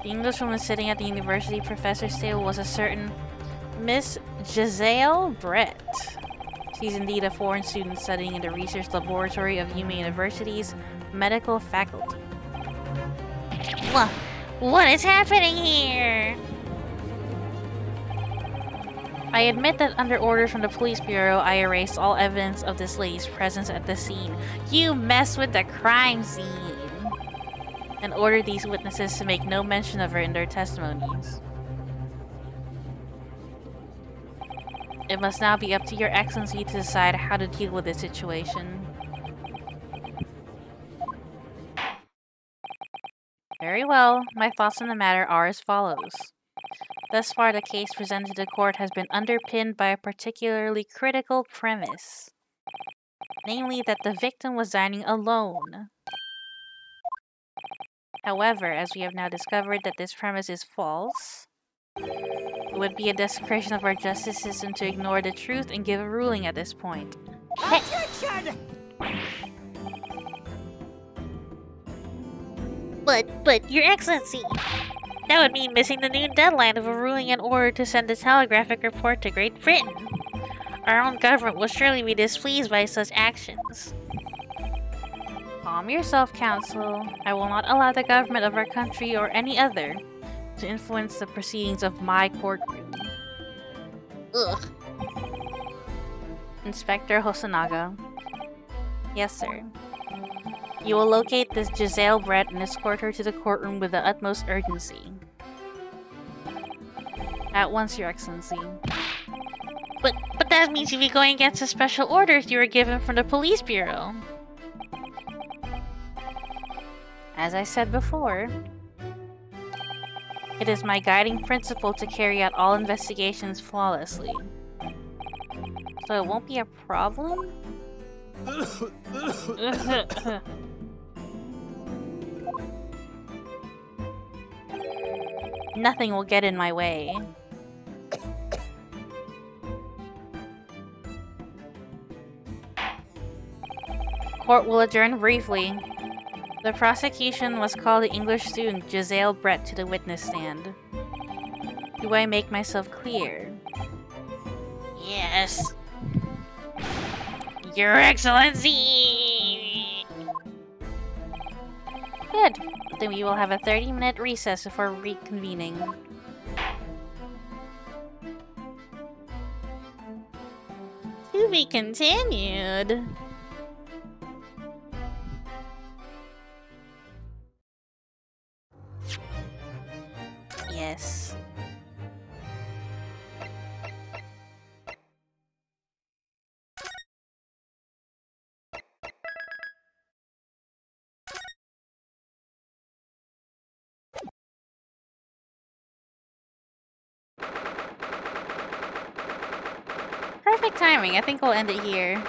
The Englishwoman sitting at the university professor's table was a certain Miss Giselle Brett. She's indeed a foreign student studying in the research laboratory of Yuma University's medical faculty. What is happening here? I admit that under orders from the police bureau, I erased all evidence of this lady's presence at the scene. You messed with the crime scene! And ordered these witnesses to make no mention of her in their testimonies. It must now be up to your excellency to decide how to deal with this situation. Very well, my thoughts on the matter are as follows. Thus far, the case presented to the court has been underpinned by a particularly critical premise. Namely, that the victim was dining alone. However, as we have now discovered that this premise is false, it would be a desecration of our justice system to ignore the truth and give a ruling at this point. Objection! But, Your Excellency, that would mean missing the noon deadline of a ruling in order to send a telegraphic report to Great Britain. Our own government will surely be displeased by such actions. Calm yourself, Counsel. I will not allow the government of our country or any other to influence the proceedings of my courtroom. Ugh. Inspector Hosonaga. Yes, sir. You will locate this Giselle Brett and escort her to the courtroom with the utmost urgency. At once, Your Excellency. But that means you'll be going against the special orders you were given from the police bureau. As I said before, it is my guiding principle to carry out all investigations flawlessly. So it won't be a problem? Nothing will get in my way. Court will adjourn briefly. The prosecution must call the English student Giselle Brett to the witness stand. Do I make myself clear? Yes. Your Excellency! Good. Then we will have a 30-minute recess before reconvening. To be continued. Yes. Perfect timing. I think we'll end it here.